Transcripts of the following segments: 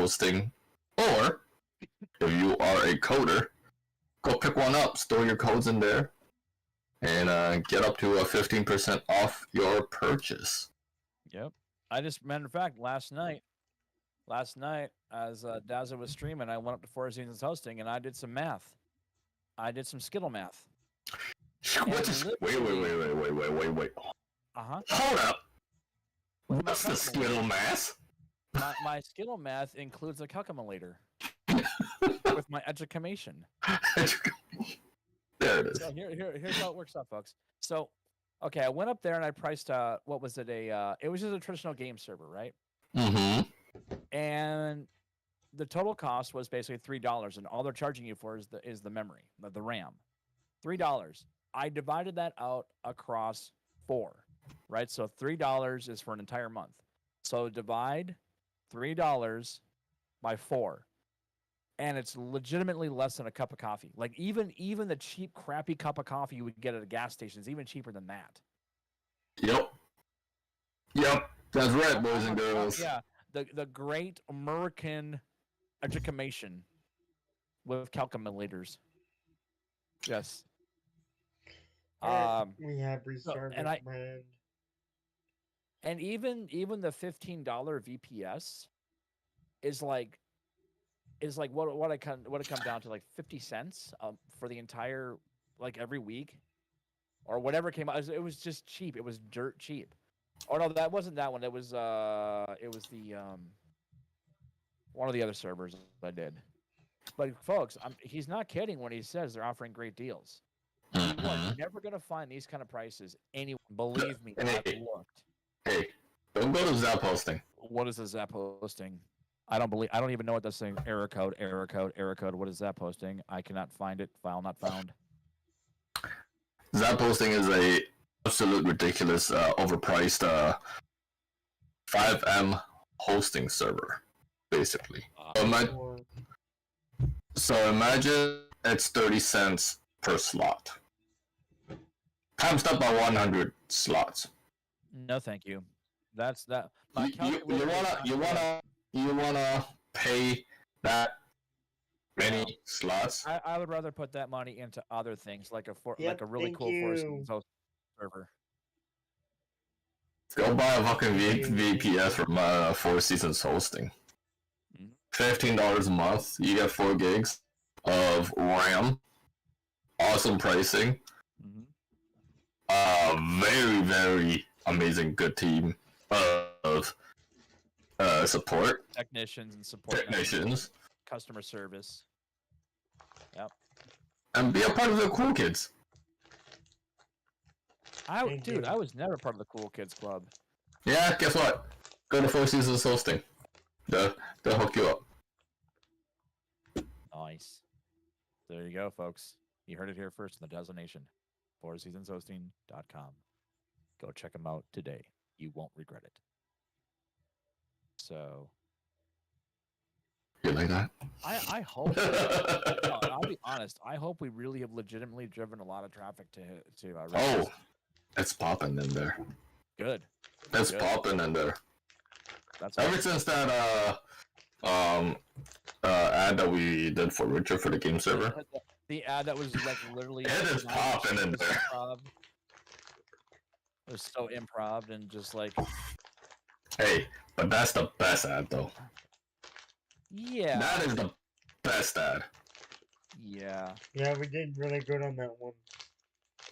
hosting, or if you are a coder, go pick one up, store your codes in there, and get up to a 15% off your purchase. Yep. Matter of fact, last night, as Dazza was streaming, I went up to Four Seasons Hosting and I did some math. I did some Skittle math. Wait. Hold up. What's the Skittle math? My Skittle math includes a calculator with my education. There it is. So here's how it works out, folks. So, okay, I went up there and I priced what was it? It was just a traditional game server, right? Mm-hmm. And the total cost was basically $3, and all they're charging you for is the memory, the RAM. $3. I divided that out across 4, right? So $3 is for an entire month. So divide $3 by 4, and it's legitimately less than a cup of coffee. Like even the cheap, crappy cup of coffee you would get at a gas station is even cheaper than that. Yep. That's right, boys and girls. Yeah, the great American education with calculators. Yes. We have restarted, man. And even the $15 VPS is like what it comes down to, like 50 cents for the entire, like, every week or whatever came out. It was just cheap. It was dirt cheap. Oh no, that wasn't that one. It was the one of the other servers I did. But folks, he's not kidding when he says they're offering great deals. You're never gonna find these kind of prices anywhere. Believe me, I've looked. Hey, don't go to Zap Hosting. What is a Zap Hosting? I don't even know what this thing. Error code. What is Zap Hosting? I cannot find it. File not found. Zap Hosting is a absolute ridiculous, overpriced 5M hosting server, basically. So imagine it's 30 cents per slot, times up by 100 slots. No, thank you. That's that. You wanna pay that many slots? I would rather put that money into other things, like a really cool Four Seasons server. Go buy a fucking VPS from Four Seasons Hosting. $15 a month. You get 4 gigs of RAM. Awesome pricing. Very, very amazing, good team of support. Technicians and support. Technicians. Customer service. Yep. And be a part of the cool kids. I was never part of the cool kids club. Yeah, guess what? Go to Four Seasons Hosting. They'll hook you up. Nice. There you go, folks. You heard it here first in the Dazzle Nation. FourSeasonsHosting.com. Go check them out today. You won't regret it. So, you like that? I hope. I'll be honest. I hope we really have legitimately driven a lot of traffic to. Oh, it's popping in there. Good. It's popping in there. That's ever since that ad that we did for Richard for the game server. The ad that was like literally. It is popping in there. It was so improv and just like. Hey, but that's the best ad though. Yeah. That is the best ad. Yeah. Yeah, we did really good on that one.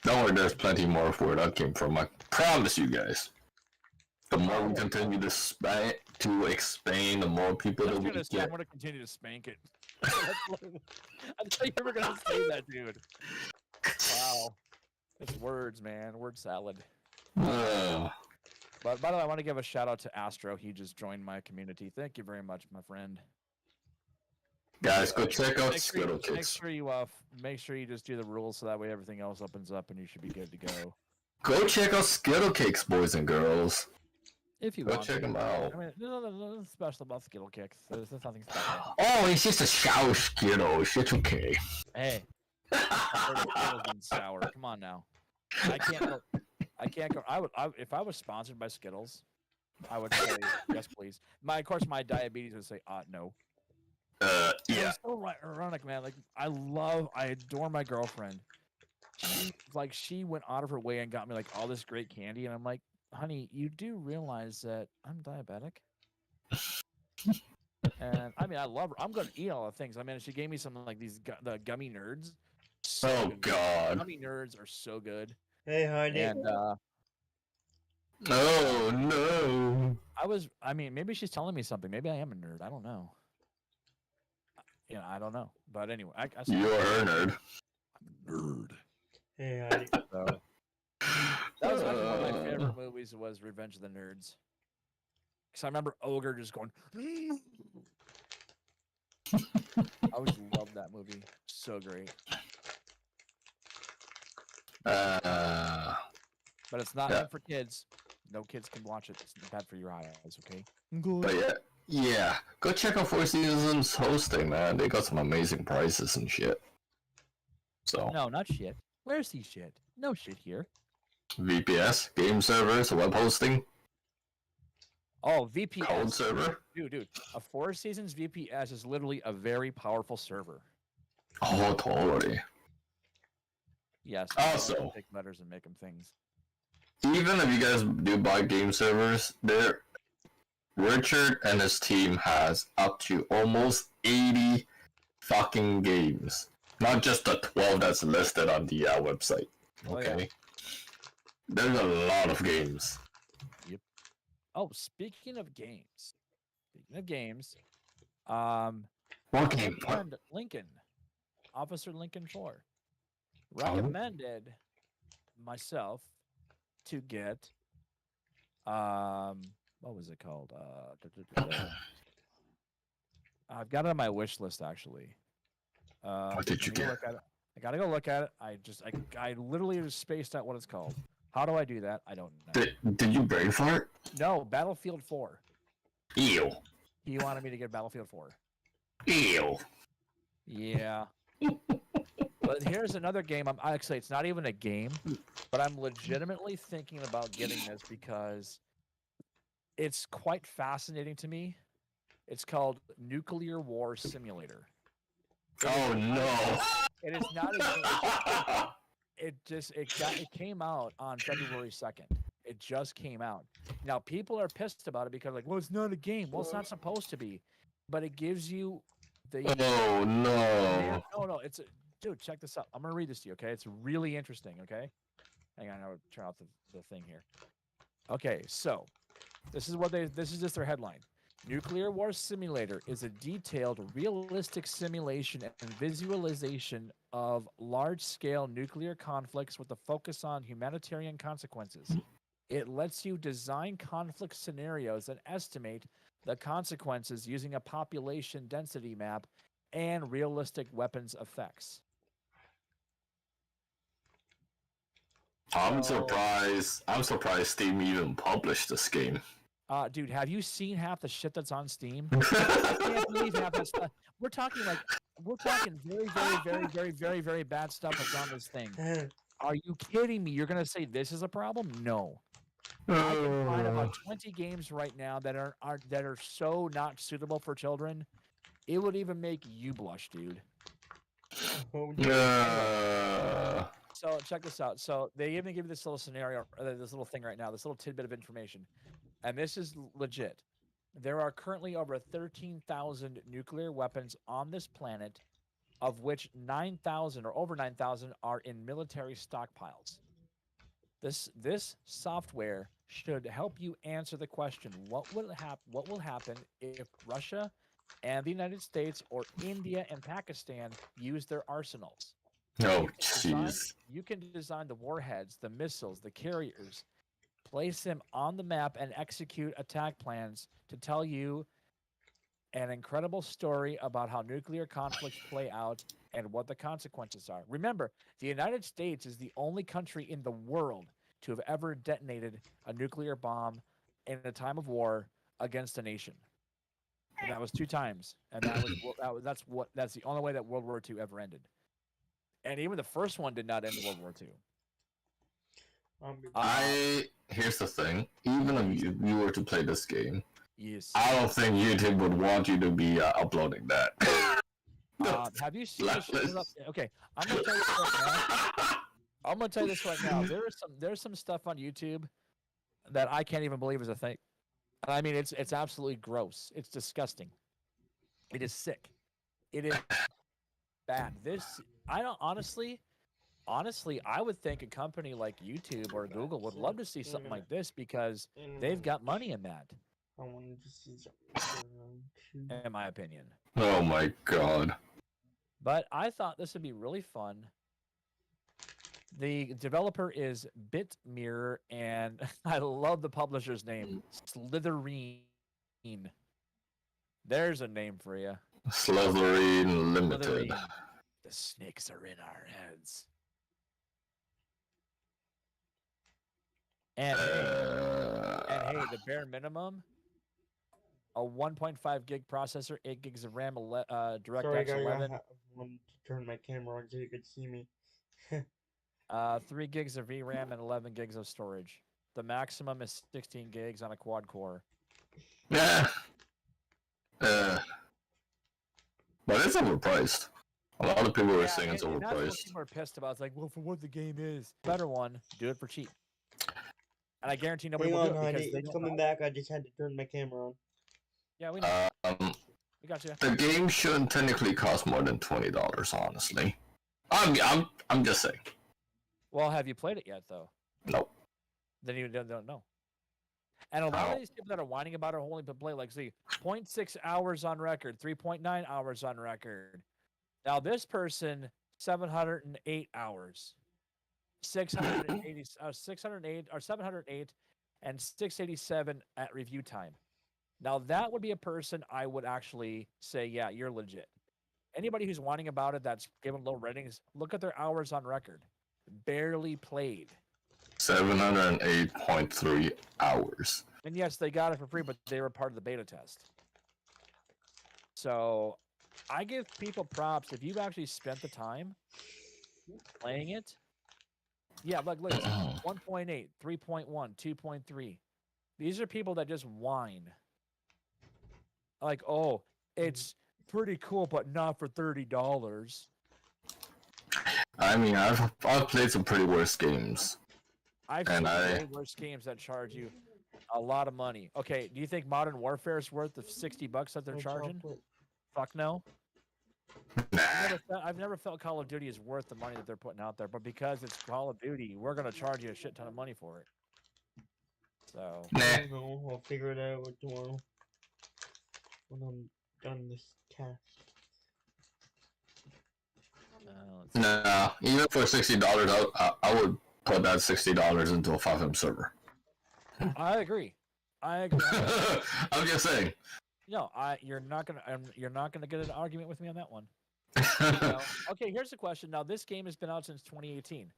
Don't worry, there's plenty more of where that came from. I promise you guys. The more we continue to explain, the more people that we get. I'm gonna continue to spank it. I thought you were gonna say that, dude. Wow. It's words, man. Word salad. But by the way, I want to give a shout out to Astro. He just joined my community. Thank you very much, my friend. Guys, go check out Skittle Kicks. Make sure you just do the rules so that way everything else opens up and you should be good to go. Go check out Skittle Kicks, boys and girls. If you go want check them out. I mean, there's nothing special about Skittle Kicks. There's nothing special. Oh, it's just a sour Skittle. It's okay. Hey. Sour. Come on now. I can't go. If I was sponsored by Skittles, I would say yes, please. Of course, my diabetes would say, no. Yeah. It's so ironic, man. Like, I adore my girlfriend. She went out of her way and got me like all this great candy, and I'm like, honey, you do realize that I'm diabetic? And I mean, I love her. I'm gonna eat all the things. I mean, she gave me some like the gummy nerds. Oh Good. God. Gummy nerds are so good. Hey, honey. And oh no. I mean, maybe she's telling me something. Maybe I am a nerd. I don't know. I don't know. But anyway, You're a nerd. I'm a nerd. Hey, honey. So, that was actually one of my favorite movies. Was Revenge of the Nerds. Because I remember Ogre just going. I always loved that movie. So great. But it's not meant for kids. No kids can watch it. It's bad for your eyes, okay? But yeah. Go check out Four Seasons hosting, man. They got some amazing prices and shit. So No, not shit. Where's the shit? No shit here. VPS, game servers, web hosting, Oh, VPS. code server. Dude. A Four Seasons VPS is literally a very powerful server. Oh, totally. Yes. Also- Take letters and make them things. Even if you guys do buy game servers, Richard and his team has up to almost 80 fucking games. Not just the 12 that's listed on the website. Okay? Oh, yeah. There's a lot of games. Oh, speaking of games. What game? Friend Lincoln, Officer Lincoln 4, recommended myself to get what was it called? I've got it on my wish list actually. What did you get? I gotta go look at it. I literally just spaced out what it's called. How do I do that? I don't know. Did you brain fart? No, Battlefield 4. Ew. He wanted me to get Battlefield 4. Ew. Yeah. But here's another game. Actually, it's not even a game, but I'm legitimately thinking about getting this because it's quite fascinating to me. It's called Nuclear War Simulator. Oh no. It is not a game. It came out on February 2nd. It just came out. Now people are pissed about it because well, it's not a game. Well, it's not supposed to be, but it gives you the. Oh no. No, dude, check this out. I'm gonna read this to you, okay? It's really interesting, okay? Hang on, I'll turn off the thing here. Okay, so this is just their headline. Nuclear War Simulator is a detailed, realistic simulation and visualization of large-scale nuclear conflicts with a focus on humanitarian consequences. It lets you design conflict scenarios and estimate the consequences using a population density map and realistic weapons effects. I'm surprised Steam even published this game. Dude, have you seen half the shit that's on Steam? I can't believe half that stuff. We're talking very, very, very, very, very, very bad stuff that's on this thing. Are you kidding me? You're gonna say this is a problem? No. I can find about 20 games right now that are so not suitable for children. It would even make you blush, dude. So check this out. So they even give you this little scenario, this little thing right now, this little tidbit of information. And this is legit. There are currently over 13,000 nuclear weapons on this planet, of which 9,000 or over 9,000 are in military stockpiles. This software should help you answer the question: what will happen if Russia and the United States or India and Pakistan use their arsenals? Oh, jeez. You can design the warheads, the missiles, the carriers, place them on the map, and execute attack plans to tell you an incredible story about how nuclear conflicts play out and what the consequences are. Remember, the United States is the only country in the world to have ever detonated a nuclear bomb in a time of war against a nation. And that was 2 times. And that's the only way that World War II ever ended. And even the first one did not end World War II. Here's the thing. Even if you were to play this game, Yes. I don't think YouTube would want you to be uploading that. Have you seen the shit up? Okay, I'm gonna tell you this right now. I'm gonna tell you this right now. There's some stuff on YouTube that I can't even believe is a thing. I mean, it's absolutely gross. It's disgusting. It is sick. It is bad. I don't honestly, I would think a company like YouTube or Google would love to see something like this because they've got money in that. I wanted to see In my opinion. Oh my god. But I thought this would be really fun. The developer is Bitmirror, and I love the publisher's name, Slitherine. There's a name for you. Slitherine Limited. Slitherine. The snakes are in our heads. And hey, the bare minimum, a 1.5 gig processor, 8 gigs of RAM, DirectX 11. I wanted to turn my camera on so you could see me. 3 gigs of VRAM and 11 gigs of storage. The maximum is 16 gigs on a quad core. Yeah. But it's overpriced. A lot of people are saying it's and that's what overpriced. people are pissed about. It's like, well, for what the game is. Better one, do it for cheap. And I guarantee nobody Hang will on, do it honey. because they It's don't coming know. back. I just had to turn my camera on. Yeah, we know. We got you. The game shouldn't technically cost more than $20, honestly. I'm just saying. Well, have you played it yet, though? Nope. Then you don't know. And a lot of these people that are whining about it only play like, see, 0.6 hours on record, 3.9 hours on record. Now this person, 708 hours, 680, 608 or 708, and 687 at review time. Now that would be a person I would actually say, yeah, you're legit. Anybody who's whining about it, that's giving low ratings, look at their hours on record. Barely played. 708.3 hours. And yes, they got it for free, but they were part of the beta test. So I give people props if you've actually spent the time playing it. Yeah, look, 1.8, 3.1, 2.3. These are people that just whine. Like, oh, it's pretty cool, but not for $30. I mean, I've played some pretty worse games. I've seen way worse games that charge you a lot of money. Okay, do you think Modern Warfare is worth the $60 that they're charging? Fuck no. Nah. I've never felt Call of Duty is worth the money that they're putting out there, but because it's Call of Duty, we're gonna charge you a shit ton of money for it. So. Nah. I don't know. I'll figure it out tomorrow when I'm done this task. Nah, even for $60, I would put that $60 into a FiveM server. I agree. I agree. I'm just saying. No, you're not gonna get an argument with me on that one. No. Okay, here's the question. Now, this game has been out since 2018.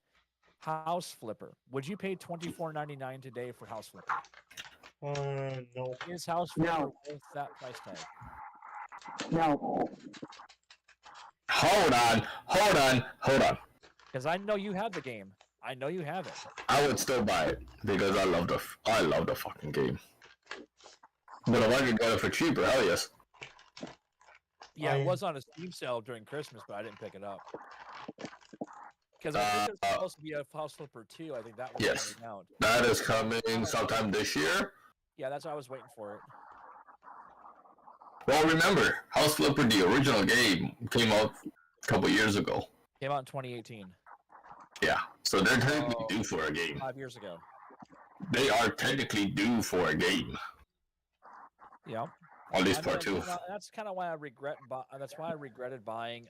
House Flipper. Would you pay $24.99 today for House Flipper? No. Is House Flipper worth that price tag? No. Hold on. Because I know you have the game. I know you have it. I would still buy it because I love the fucking game. But if I could get it for cheaper, hell yes. Yeah, it was on a Steam sale during Christmas, but I didn't pick it up. Because I think there's supposed to be a House Flipper 2. I think that was Yes. coming out. That is coming sometime this year. Yeah, that's why I was waiting for it. Well, remember, House Flipper, the original game, came out a couple years ago. Came out in 2018. Yeah, so they're technically due for a game. 5 years ago. They are technically due for a game. Yeah. At least part 2. That's kind of why I regret. That's why I regretted buying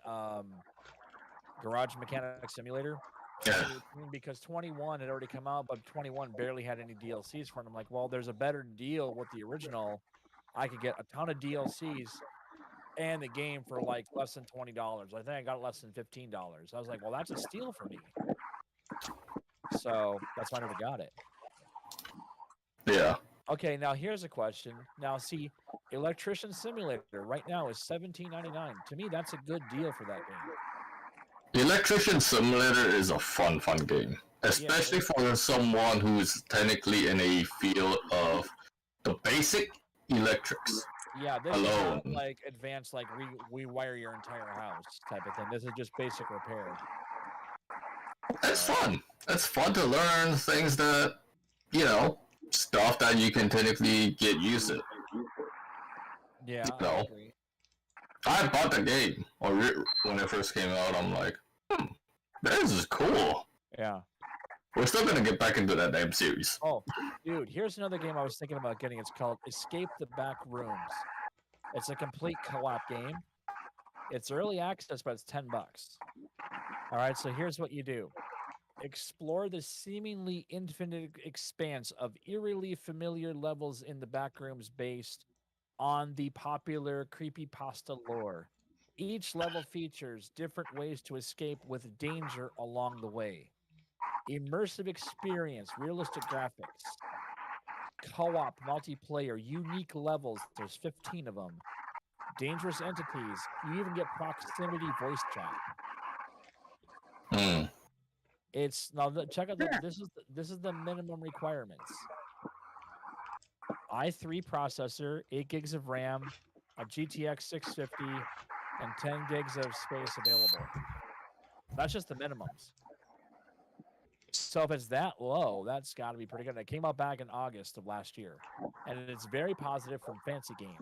Garage Mechanic Simulator. Yeah. Because 21 had already come out, but 21 barely had any DLCs for it. I'm like, well, there's a better deal with the original. I could get a ton of DLCs and the game for like less than $20. I think I got it less than $15. I was like, well, that's a steal for me. So that's why I never got it. Yeah. Okay, now here's a question. Now, see, Electrician Simulator right now is $17.99. To me, that's a good deal for that game. The Electrician Simulator is a fun game. especially for someone who's technically in a field of the basic electrics. Yeah, this is not Alone. like advanced, like rewire your entire house type of thing. This is just basic repair. It's fun. It's fun to learn things that, stuff that you can technically get used to. Yeah, I No. agree. I bought the game when it first came out. I'm like, this is cool. Yeah. We're still gonna get back into that damn series. Oh, dude, here's another game I was thinking about getting. It's called Escape the Back Rooms. It's a complete co-op game. It's early access, but it's $10. All right, so here's what you do. Explore the seemingly infinite expanse of eerily familiar levels in the back rooms based on the popular creepypasta lore. Each level features different ways to escape with danger along the way. Immersive experience, realistic graphics, co-op multiplayer, unique levels. There's 15 of them. Dangerous entities. You even get proximity voice chat. Hmm. It's now check out this is the minimum requirements. i3 processor, 8 gigs of RAM, a GTX 650, and 10 gigs of space available. That's just the minimums. So if it's that low, that's got to be pretty good. It came out back in August of last year, and it's very positive from Fancy Games.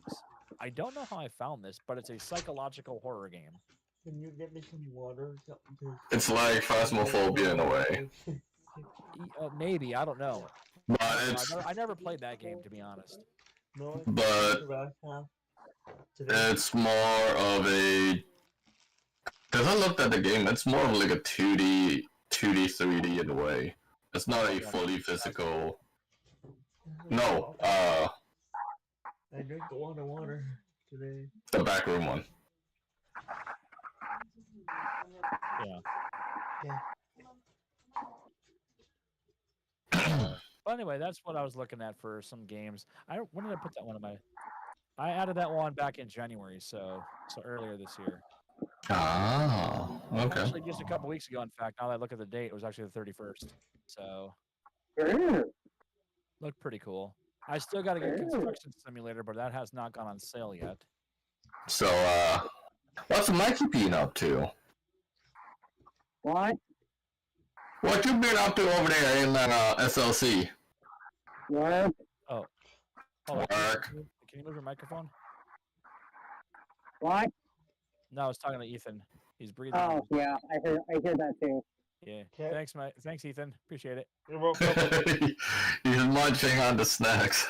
I don't know how I found this, but it's a psychological horror game. Can you get me some water? It's like Phasmophobia in a way. Maybe, I don't know. But I never played that game, to be honest. No, But it's more of a. Because I looked at the game, it's more of like a 2D, 3D in a way. It's not a fully physical. No, I drank a lot of water today. the backroom one. Yeah. But anyway, that's what I was looking at for some games. When did I put that one in my? I added that one back in January, so earlier this year. Ah, okay. Actually, just a couple weeks ago. In fact, now that I look at the date, it was actually the 31st. So looked pretty cool. I still got to get Construction Simulator, but that has not gone on sale yet. So, what's Mikey been up to? What? What you been up to over there in SLC? What? Oh, Work. can you move your microphone? What? No, I was talking to Ethan. He's breathing. Oh, yeah, I heard that too. Yeah. Okay. Thanks, Mike. Thanks, Ethan. Appreciate it. You're welcome. He's munching on the snacks.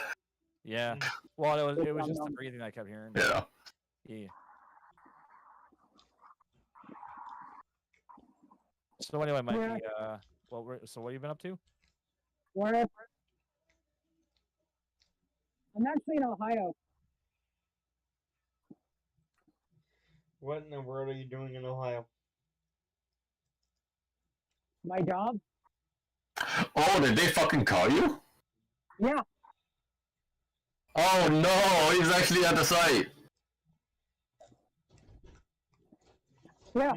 Yeah. Well, it was just the breathing I kept hearing. Yeah. Yeah. So anyway, Mikey, so what have you been up to? What? I'm actually in Ohio. What in the world are you doing in Ohio? My job? Oh, did they fucking call you? Yeah. Oh no, he's actually at the site. Yeah.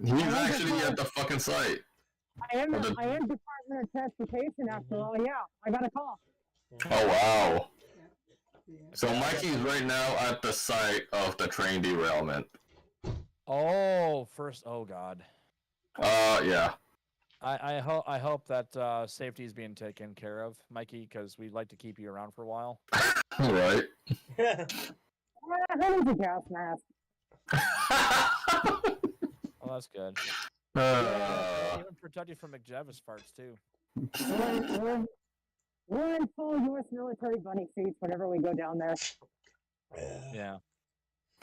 He's actually at the fucking site. I am Department of Transportation after all. Yeah, I got a call. Oh wow. So Mikey's right now at the site of the train derailment. Oh, first. Oh God. Yeah. I hope that safety is being taken care of, Mikey, because we'd like to keep you around for a while. Right. Who needs a gas mask? Oh, that's good. Uh, Even protect you from McJavis farts too. We're in full U.S. military bunny suits whenever we go down there. Yeah.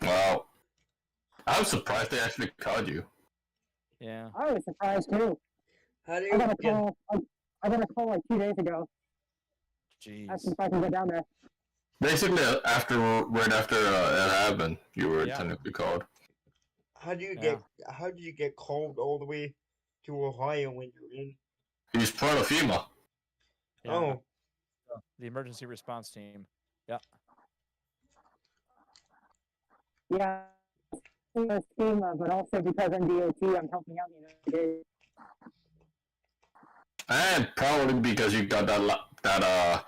wow. I'm surprised they actually called you. Yeah. I was surprised too. How do I you got a get? call. I got a call like 2 days ago. Jeez. Asking if I can go down there. Basically, right after it happened, you were Yeah. technically called. How do you Yeah. get? How did you get called all the way to Ohio when you're in? He's part of FEMA. Yeah. Oh, The emergency response team. Yeah. Yeah. FEMA, but also because I'm DOT, I'm helping out the United States. And probably because you got that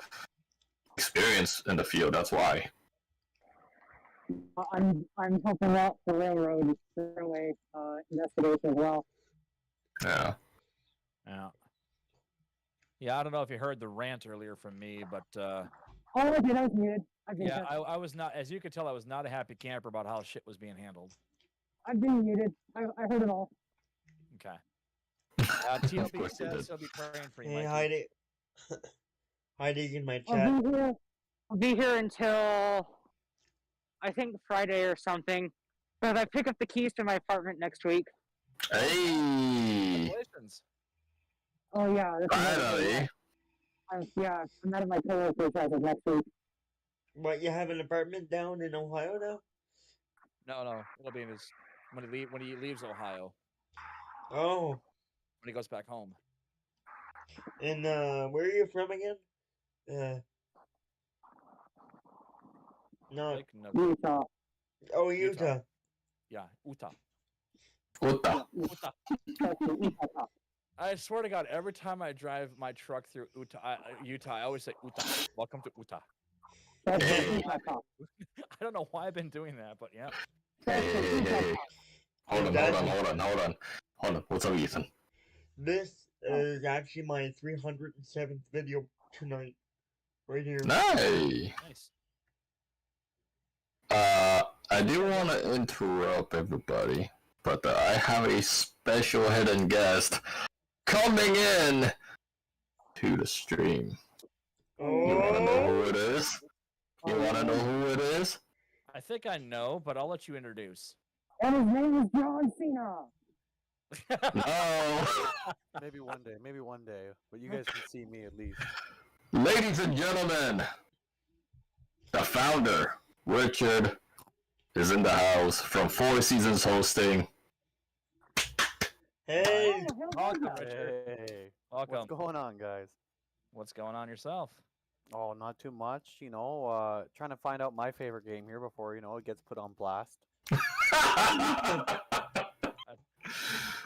experience in the field. That's why. I'm helping out the railway investigation as well. Yeah. Yeah. Yeah, I don't know if you heard the rant earlier from me, but Oh, I did. I was muted. yeah, I was not, as you could tell, I was not a happy camper about how shit was being handled. I've been muted. I heard it all. Okay. Of TLB course you says did. he'll be praying for you, Hey, Mikey. hiding in my I'll chat. be here. I'll be here until I think Friday or something. But I pick up the keys to my apartment next week. Hey. Congratulations. Oh yeah, this Finally. I'm out of my coworkers as of next week. What, you have an apartment down in Ohio now? No, it'll be in his when he leaves Ohio, Oh, when he goes back home. and where are you from again? No. Like, no, Utah. Oh, Utah. Utah. yeah, Utah. Uta. Utah. Utah. I swear to God, every time I drive my truck through Utah, I always say Utah. Welcome to Utah. That's Hey. Utah. I don't know why I've been doing that, but yeah. Hey. Hold on. What's up, Ethan? This is actually my 307th video tonight. Right here. Nice. Nice. I do want to interrupt everybody, but I have a special hidden guest coming in to the stream. You wanna know who it is? You wanna know who it is? I think I know, but I'll let you introduce. And his name is John Cena. No. Maybe one day. But you guys can see me at least. Ladies and gentlemen, the founder, Richard, is in the house from Four Seasons Hosting. Hey! Welcome, Richard. Hey, Welcome. what's going on, guys? What's going on yourself? Oh, not too much. Trying to find out my favorite game here before it gets put on blast.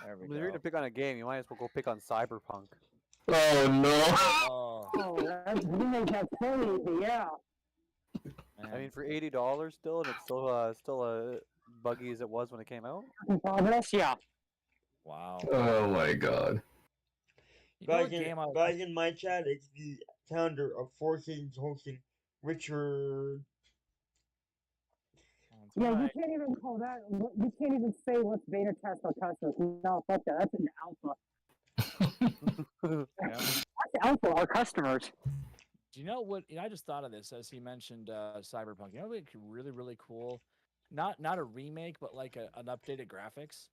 There we If you're gonna go. pick on a game, you might as well go pick on Cyberpunk. Oh no. Oh, You make that so easy, yeah. I man. mean, for $80 still, and it's still buggy as it was when it came out. In progress, yeah. Wow. Oh my god. You know what game I Guys in my chat, it's the founder of Four Seasons Hosting, Richard. Yeah, you Alright. can't even call that. You can't even say what's beta test or customers. No, fuck that. That's an alpha. Yeah. That's alpha, our customers. Do you know what? I just thought of this as he mentioned Cyberpunk. You know what would be really, really cool? Not a remake, but like an updated graphics.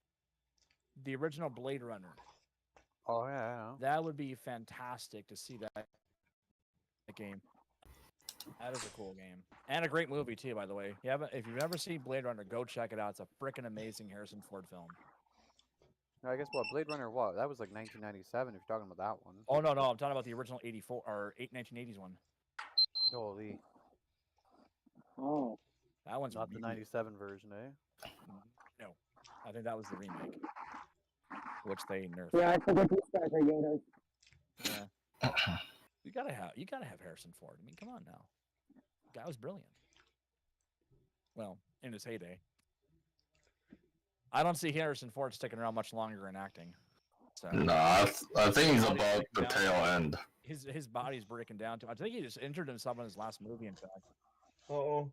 The original Blade Runner. Oh yeah. That would be fantastic to see that game. That is a cool game and a great movie too, by the way. If you've never seen Blade Runner, go check it out. It's a freaking amazing Harrison Ford film. I guess Blade Runner, what? That was like 1997. If you're talking about that one. Oh no, I'm talking about the original 84 or 1980s one. Holy, Oh. That one's not the really- 97 version, eh? No, I think that was the remake, which they nerfed. Yeah, I forget these guys are Yodas. Yeah. You gotta have Harrison Ford. I mean, come on now. The guy was brilliant. Well, in his heyday. I don't see Harrison Ford sticking around much longer in acting. So Nah, I think he's about the tail end. his body's breaking down too. I think he just injured himself in his last movie, in fact. Uh-oh.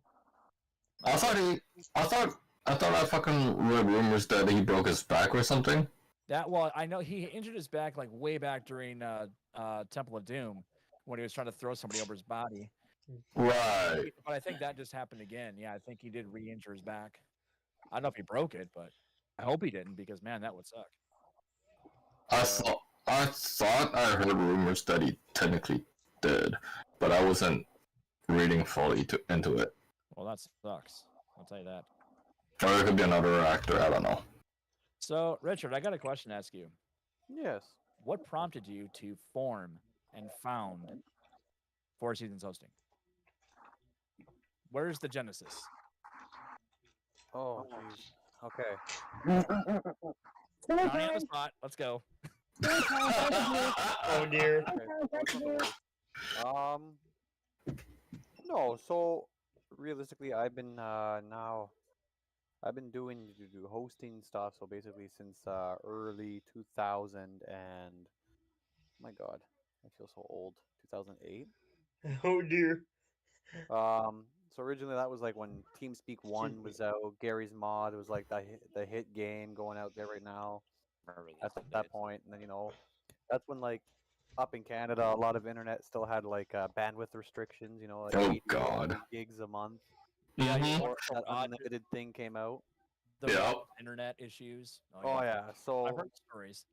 I thought I fucking read rumors that he broke his back or something. I know he injured his back like way back during Temple of Doom when he was trying to throw somebody over his body. Right. But I think that just happened again. Yeah, I think he did re-injure his back. I don't know if he broke it, but I hope he didn't because man, that would suck. I thought I heard rumors that he technically did, but I wasn't reading fully into it. Well, that sucks. I'll tell you that. Or it could be another actor. I don't know. So, Richard, I got a question to ask you. Yes. What prompted you to form and found Four Seasons Hosting? Where's the genesis? Oh jeez. Okay. Johnny on the spot. Let's go. Oh dear. Okay, so it's on the list. No. So realistically, I've been I've been doing hosting stuff. So basically, since early 2000 and my God, I feel so old. 2008. Oh dear. So originally that was like when TeamSpeak 1 was out. Gary's Mod was like the hit game going out there right now. Remember At these that days. point, and then that's when like up in Canada, a lot of internet still had like bandwidth restrictions. Like Oh, 80 God. gigs a month. Yeah, Mhm. Before that Rogers- unlimited thing came out. The Yeah. Rogers internet issues. Oh yeah, I've so heard stories.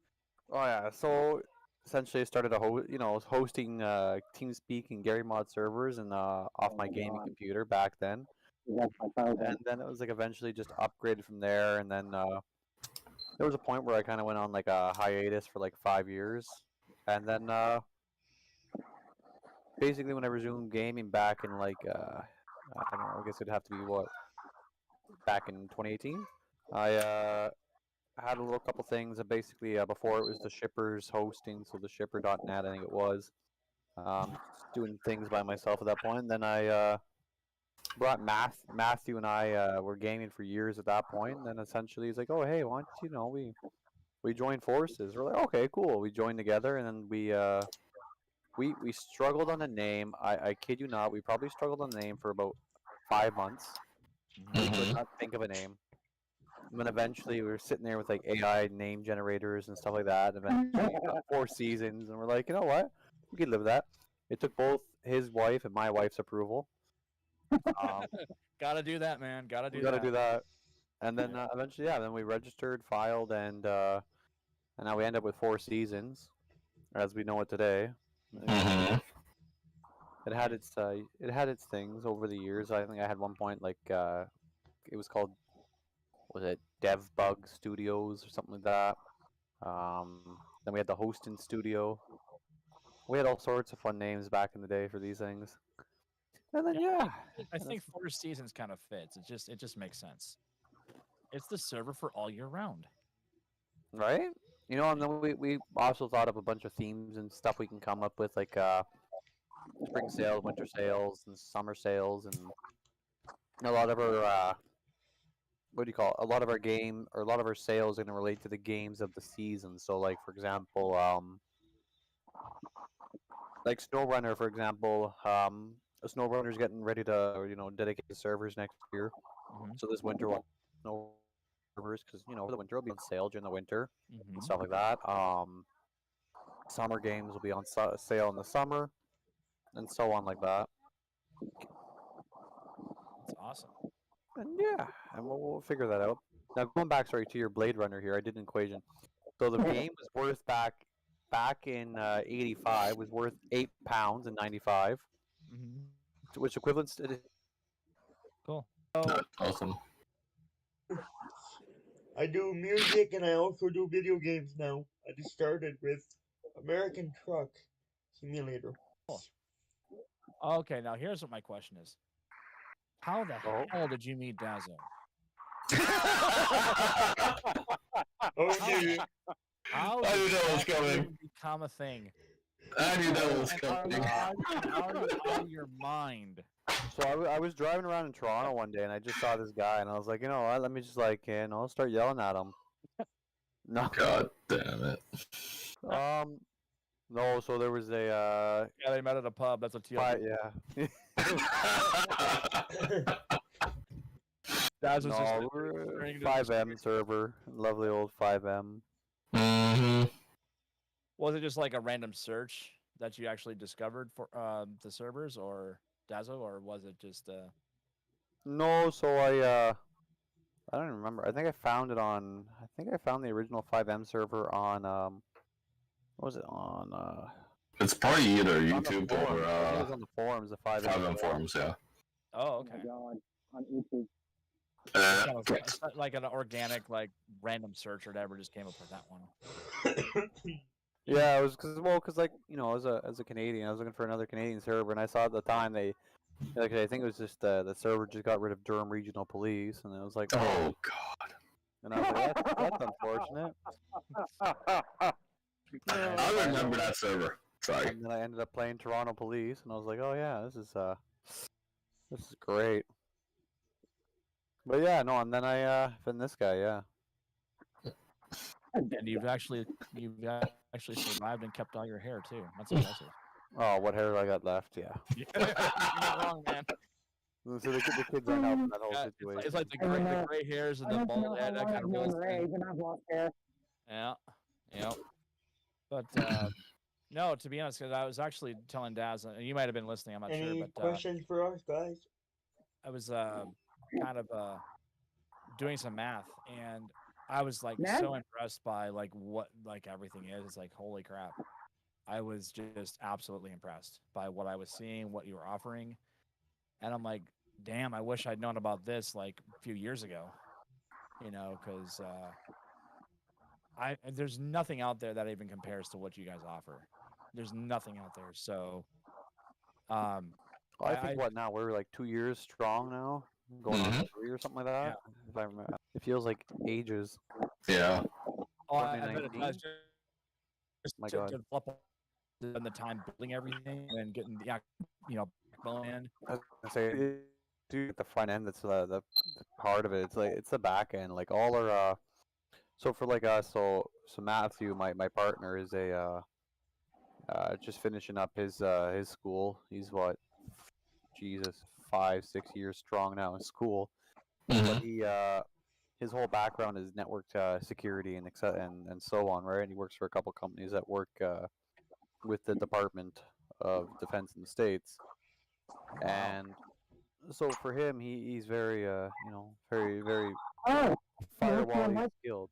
essentially I started hosting TeamSpeak and Gary Mod servers and off my gaming computer back then. And then it was like eventually just upgraded from there, and then there was a point where I kind of went on like a hiatus for like 5 years, and then basically when I resumed gaming back in like I don't know, I guess it'd have to be back in 2018. I had a little couple things. Basically, before it was the Shippers hosting, so the Shipper.net, I think it was. Just doing things by myself at that point. And then I brought Matthew and I were gaming for years at that point. And then essentially he's like, "Oh, hey, why don't we join forces?" We're like, "Okay, cool." We joined together, and then we struggled on the name. I kid you not, we probably struggled on the name for about 5 months. We could Mhm. not think of a name. And then eventually we were sitting there with like AI name generators and stuff like that. And eventually we got 4 seasons, and we're like, you know what? We could live with that. It took both his wife and my wife's approval. Gotta do that, man. Gotta do We got to that. do that. And then eventually, yeah, then we registered, filed, and now we end up with 4 seasons, as we know it today. Mhm. It had its things over the years. I think I had one point like it was called, was it DevBug Studios or something like that. Then we had the hosting studio. We had all sorts of fun names back in the day for these things. And then Yeah, yeah, I think 4 seasons kind of fits. It just makes sense. It's the server for all year round. right? And then we also thought of a bunch of themes and stuff we can come up with, like spring sales, winter sales, and summer sales, and a lot of our what do you call it? A lot of our game or a lot of our sales are going to relate to the games of the season. So, like for example, like SnowRunner, for example, SnowRunner's getting ready to dedicate the servers next year. Mhm. So this winter we'll have no servers because for the winter will be on sale during the winter Mhm. and stuff like that. Summer games will be on sale in the summer, and so on like that. It's awesome. And yeah, and we'll figure that out. Now going back, sorry, to your Blade Runner here, I did an equation. So the game was worth back in '85 was worth £8 in '95, Mhm. which equivalents to Cool. That's awesome. I do music and I also do video games now. I just started with American Truck Simulator. Okay, now here's what my question is. How the Oh. hell did you meet Dazzle? Oh dear. How I knew did that was that coming. even become a thing? I knew that was And are coming. you out of your mind? So I was driving around in Toronto one day and I just saw this guy and I was like, you know what? Let me just start yelling at him. No, God damn it. no. So there was a Yeah, they met at a pub. That's a fight, TLD. yeah. Dazzle's just No, like, we're turning into 5M server, lovely old 5M. Mhm. Was it just like a random search that you actually discovered for the servers or Dazzle, or was it just No, so I don't even remember. I think I found the original 5M server on what was it on It's probably either on the YouTube forums. or I think it was on the forums, the 5M. 5M forums, yeah. Oh, okay. On YouTube. Kind of it's not like an organic, like random search or whatever just came up with that one. Yeah, it was because like as a Canadian, I was looking for another Canadian server, and I saw at the time I think it was just the server just got rid of Durham Regional Police, and I was like, Oh God. and I was like, that's unfortunate. I remember that server. Sorry. And then I ended up playing Toronto Police, and I was like, oh yeah, this is great. But yeah, no, and then I been this guy, yeah. And you've actually survived and kept all your hair too. That's impressive. Oh, what hair I got left? Yeah. You're not wrong, man. So the kids aren't out from that whole Yeah, situation. it's like the gray hairs and the bald head. That kind of rolls thing. and I've lost hair. Yeah, yeah. But no, to be honest, because I was actually telling Daz, and you might have been listening. I'm not Any sure, but questions for us, guys? I was kind of doing some math, and I was like Math? so impressed by like what like everything is. It's like holy crap. I was just absolutely impressed by what I was seeing, what you were offering, and I'm like, damn, I wish I'd known about this like a few years ago. You know, because there's nothing out there that even compares to what you guys offer. There's nothing out there. So, Well, I think what now? We're like 2 years strong now, going on 3 or something like that. If I remember, it feels like ages. Yeah. oh, I bet it 2019? does. Just My to, God. to flip and the time building everything and getting the backbone in. I was gonna say, dude, at the front end, that's the part of it. It's like it's the back end. Like all our so for like us, so Matthew, my partner, is a just finishing up his school. He's what, Jesus, 5-6 years strong now in school. But he his whole background is network security and so on, right? And he works for a couple companies that work with the Department of Defense in the States. And so for him, he's very very Oh, firewall skilled.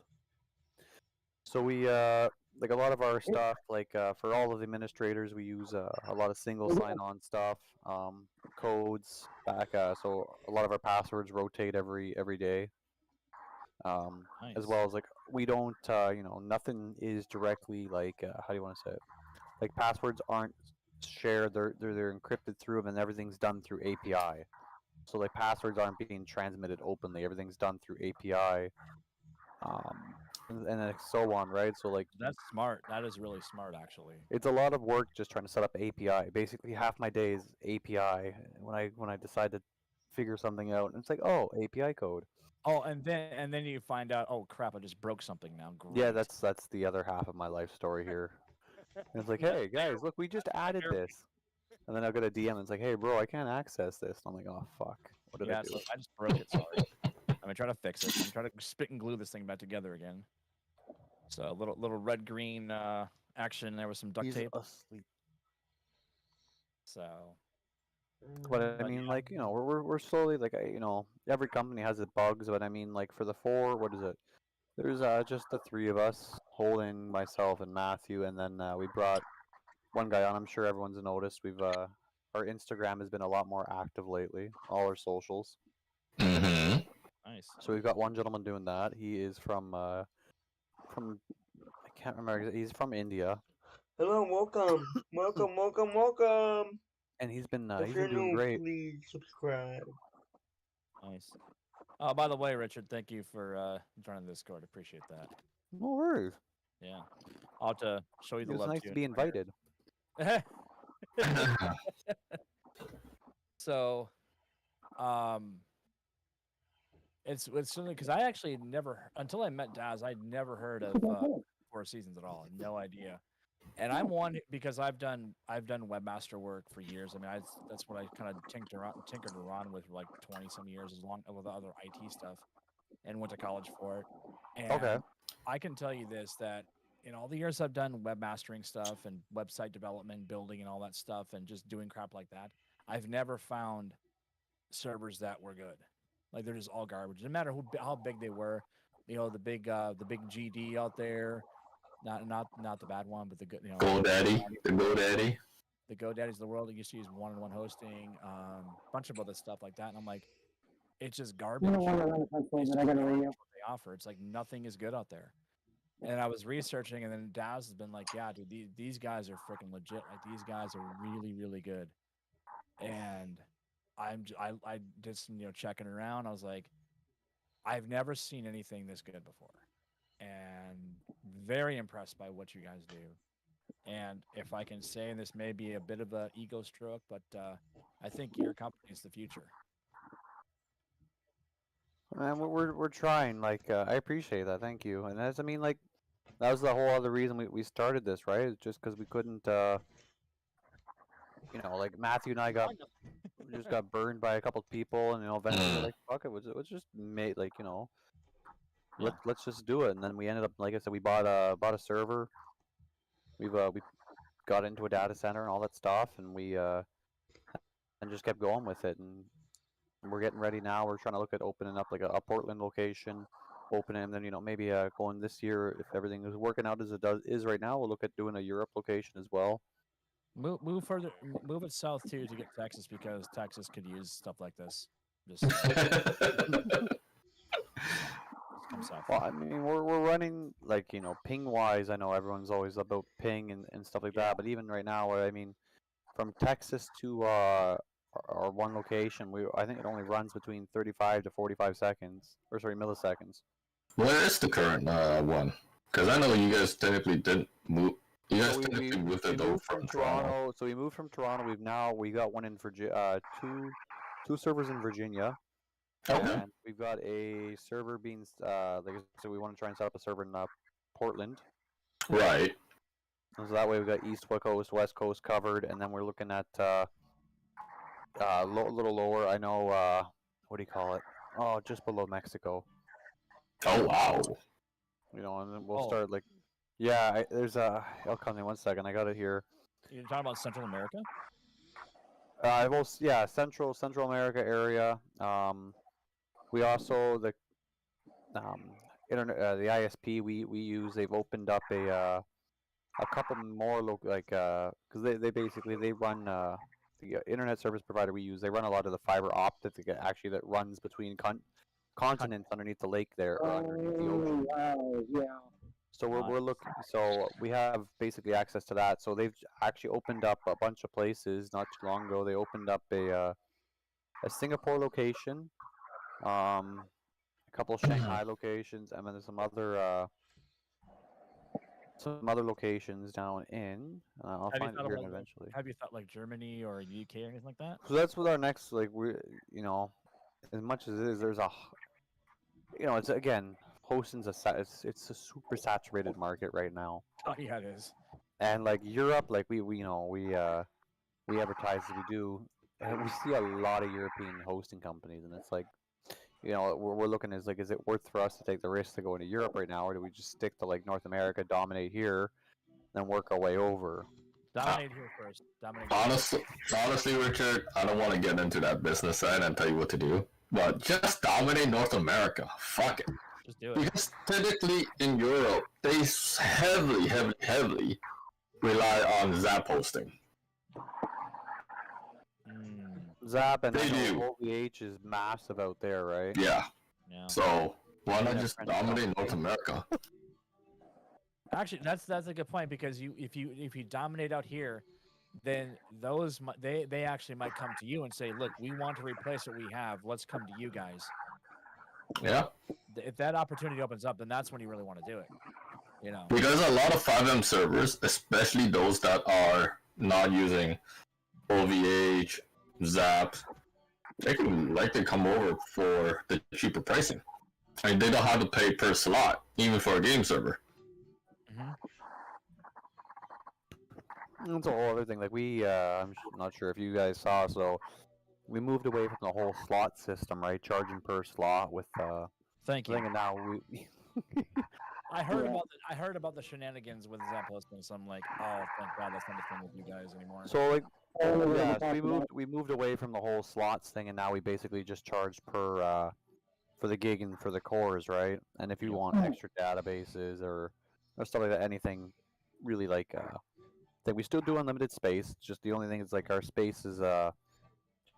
So we like a lot of our stuff, like for all of the administrators, we use a lot of single sign-on stuff, codes back. So a lot of our passwords rotate every day, as Nice. well as like we don't, nothing is directly like how do you want to say it? Like passwords aren't shared; they're encrypted through them, and everything's done through API. So like passwords aren't being transmitted openly; everything's done through API. And then so on, right? So like That's smart. That is really smart, actually. it's a lot of work just trying to set up API. Basically, half my day is API when I decide to figure something out, and it's like, oh, API code. Oh, and then you find out, oh crap, I just broke something now. Great. Yeah, that's the other half of my life story here. And it's like, hey guys, look, we just added this, and then I'll get a DM and it's like, hey bro, I can't access this. And I'm like, oh fuck, what did I yeah. do? So I just broke it. Sorry. I'm gonna try to fix it. I'm trying to spit and glue this thing back together again. So a little red green action there with some duct He's tape. asleep. So But I But mean, like, we're slowly like, every company has its bugs, but I mean, like, for the four, what is it? There's just the three of us, holding myself and Matthew, and then we brought one guy on. I'm sure everyone's noticed. We've our Instagram has been a lot more active lately. All our socials. Mm-hmm. nice. So we've got one gentleman doing that. He is from I can't remember. He's from India, Hello, welcome, welcome. and he's been If you're doing new, great. please subscribe. Nice. Oh, by the way, Richard, thank you for joining the Discord. Appreciate that. No worries. Yeah, I'll have to show you the It's love nice too to be in Twitter. invited. So, it's something because I actually never until I met Daz, I'd never heard of Four Seasons at all. No idea. And I'm one because I've done webmaster work for years. I mean, that's what I kind of tinkered around with for like 20 some years, as long with other IT stuff, and went to college for it. And Okay. I can tell you this, that in all the years I've done webmastering stuff and website development, building, and all that stuff, and just doing crap like that, I've never found servers that were good. Like they're just all garbage. No matter how big they were, the big GD out there, not the bad one, but the good, GoDaddy, the GoDaddy. the GoDaddies of the world that used to use one-on-one hosting, bunch of other stuff like that, and I'm like, it's just garbage. I gotta read you. What they offer, it's like nothing is good out there. And I was researching, and then Daz has been like, yeah, dude, these guys are freaking legit. Like these guys are really, really good. And I did some checking around. I was like, I've never seen anything this good before. And very impressed by what you guys do. And if I can say, and this may be a bit of a ego stroke, but I think your company is the future. And we're trying. Like, I appreciate that. Thank you. And that's, I mean, like, that was the whole other reason we started this, right? It's just because we couldn't, you know, like Matthew and I just got burned by a couple of people, and eventually we're like, fuck it, let's just make, like, let's just do it. And then we ended up, like I said, we bought a server. We got into a data center and all that stuff, and we and just kept going with it. And we're getting ready now. We're trying to look at opening up like a Portland location, opening, and then maybe going this year if everything is working out as it is right now. We'll look at doing a Europe location as well. Move further, move it south too to get Texas, because Texas could use stuff like this. Just come south. Well, I mean, we're running, like, ping wise. I know everyone's always about ping and stuff like that, but even right now, I mean, from Texas to our one location, I think it only runs between 35 to 45 seconds, or sorry, milliseconds. Where is the current one? Because I know you guys technically didn't move. You guys So technically moved it we over moved from Toronto. So we moved from Toronto. We got one in Virginia, two servers in Virginia. Okay. And we've got a server being, like I said, we want to try and set up a server in Portland. Right. And so that way we've got East Coast, West Coast covered, and then we're looking at a little lower. I know, what do you call it? Oh, just below Mexico. Oh wow. And then we'll start like, yeah. There's I'll come in 1 second. I got it here. You're talking about Central America? Well, yeah, Central America area. We also the internet, the ISP we use. They've opened up a couple more because they basically they run the internet service provider we use. They run a lot of the fiber optic actually that runs between continents underneath the lake there, or underneath the ocean. Wow, yeah. So we're looking. So we have basically access to that. So they've actually opened up a bunch of places not too long ago. They opened up a Singapore location, a couple of Shanghai locations, and then there's some other locations down in. I'll Have you find it thought here about, eventually. Have you thought like Germany or UK or anything like that? So that's what our next, like, as much as it is, there's it's again, hosting's it's a super saturated market right now. Oh yeah, it is. And like Europe, like we advertise as we do, and we see a lot of European hosting companies, and it's like, we're looking is it worth for us to take the risk to go into Europe right now, or do we just stick to like North America, dominate here, then work our way over? Dominate here first. Dominate. Honestly, Richard, I don't want to get into that business side and tell you what to do, but just dominate North America. Fuck it. Just do it. Because technically in Europe, they heavily rely on Zap hosting. Zap and They do. OVH is massive out there, right? Yeah. Yeah. So why not Yeah, just French dominate North America? Actually, that's a good point, because if you dominate out here, then they actually might come to you and say, look, we want to replace what we have. Let's come to you guys. Yeah. If that opportunity opens up, then that's when you really want to do it. Because a lot of 5M servers, especially those that are not using OVH, Zap, they can likely come over for the cheaper pricing. I mean, they don't have to pay per slot, even for a game server. That's a whole other thing. Like I'm not sure if you guys saw, so we moved away from the whole slot system, right? Charging per slot with Thank you. thing, and now we. I heard about the shenanigans with Zap hosting, so I'm like, oh, thank God that's not a thing with you guys anymore. So like, yeah, so we moved away from the whole slots thing, and now we basically just charge per for the gig and for the cores, right? And if you want extra databases or stuff like that, anything really like that, we still do unlimited space. Just the only thing is like our space is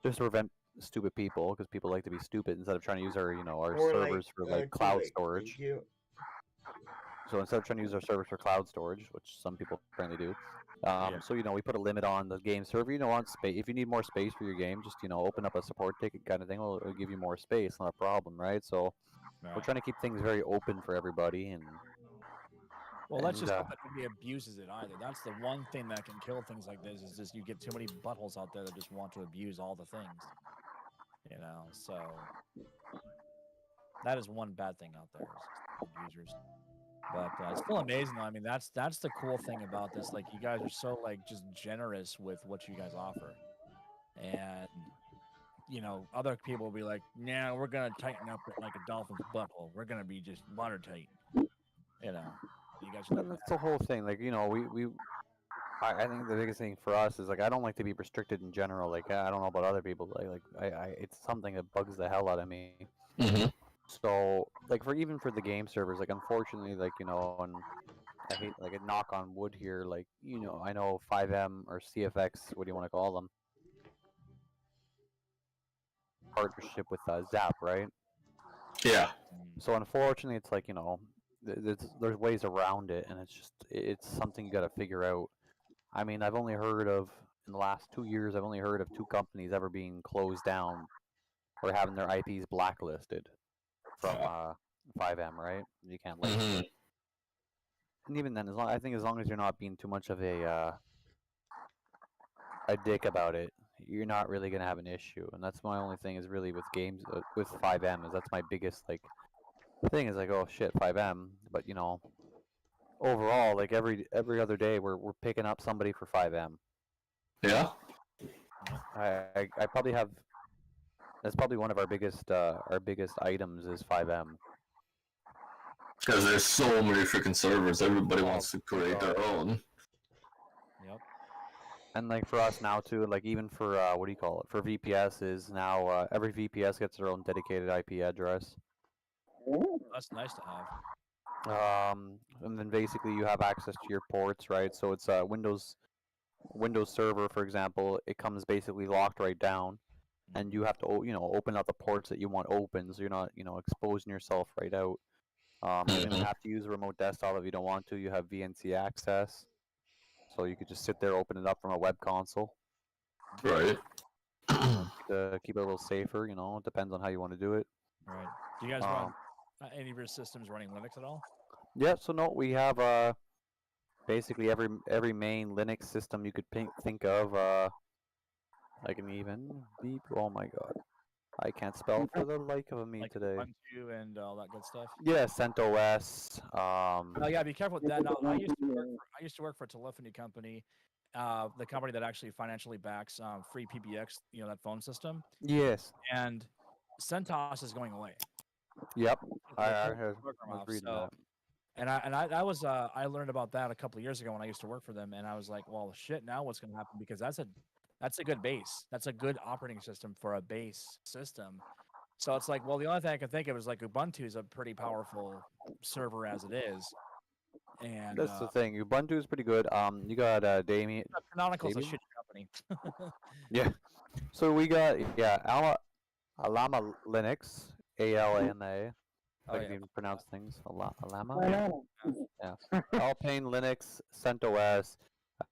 just to prevent stupid people, because people like to be stupid, instead of trying to use our our Or servers for like cloud too late. storage. Thank you. So instead of trying to use our servers for cloud storage, which some people currently do, so we put a limit on the game server. On space. If you need more space for your game, just open up a support ticket kind of thing. It'll give you more space, not a problem, right? So we're trying to keep things very open for everybody, and Well, let's And, just hope that nobody abuses it either. That's the one thing that can kill things like this is just you get too many buttholes out there that just want to abuse all the things. You know, so that is one bad thing out there is just abusers. But it's still amazing though. I mean, that's the cool thing about this. Like you guys are so like just generous with what you guys offer. And you know, other people will be like, "Nah, we're gonna tighten up it like a dolphin's butthole. We're gonna be just watertight." You know, you guys are and like, that's the whole thing. Like, you know, I think the biggest thing for us is like I don't like to be restricted in general. Like I don't know about other people. It's something that bugs the hell out of me. Mhm. So like even for the game servers, like unfortunately, like you know, and I hate like a knock on wood here. Like you know, I know 5M or CFX, what do you want to call them? Partnership with Zap, right? Yeah. So unfortunately, it's like you know, there's ways around it, and it's something you got to figure out. I mean, I've only heard of in the last 2 years, I've only heard of 2 companies ever being closed down or having their IPs blacklisted from 5M, right? You can't like, Mhm. and even then, I think as long as you're not being too much of a dick about it, you're not really gonna have an issue. And that's my only thing is really with games with 5M is that's my biggest like thing is like oh shit 5M, but you know overall like every other day we're picking up somebody for 5M. Yeah. I probably have that's probably one of our biggest items is 5M. Because there's so many freaking servers. Everybody Oh, wants to create their own. "Yep, And like for us now too, like even for what do you call it? For VPS is now every VPS gets their own dedicated IP address. that's nice to have." And then basically you have access to your ports, right? So it's Windows Server, for example, it comes basically locked right down, and you have to you know open up the ports that you want open, so you're not you know exposing yourself right out. You don't even Mhm. have to use a remote desktop if you don't want to. You have VNC access, so you could just sit there, open it up from a web console. Right. To keep it a little safer, you know, it depends on how you want to do it. Right. Do you guys run any of your systems running Linux at all? Yeah, so no, we have basically every main Linux system you could think of. I can even beep. Oh my god, I can't spell for the like of me Like today. Ubuntu and all that good stuff? Yeah, CentOS. Oh yeah, be careful with that. No, I used to work for a telephony company, the company that actually financially backs free PBX, you know, that phone system. Yes. And CentOS is going away. Yep. They I took the heard, program was off, reading so- that. And I learned about that a couple of years ago when I used to work for them, and I was like, well, shit, now what's going to happen? Because that's a good base. That's a good operating system for a base system. So it's like, well, the only thing I can think of is like Ubuntu is a pretty powerful server as it is, and That's the thing. Ubuntu is pretty good. You got Damien. Canonical's a Debian? shitty company. Yeah. So we got Alama Linux, ALAMA. Oh, I yeah. can even pronounce things. Alama. Yeah. Alpine Linux, CentOS,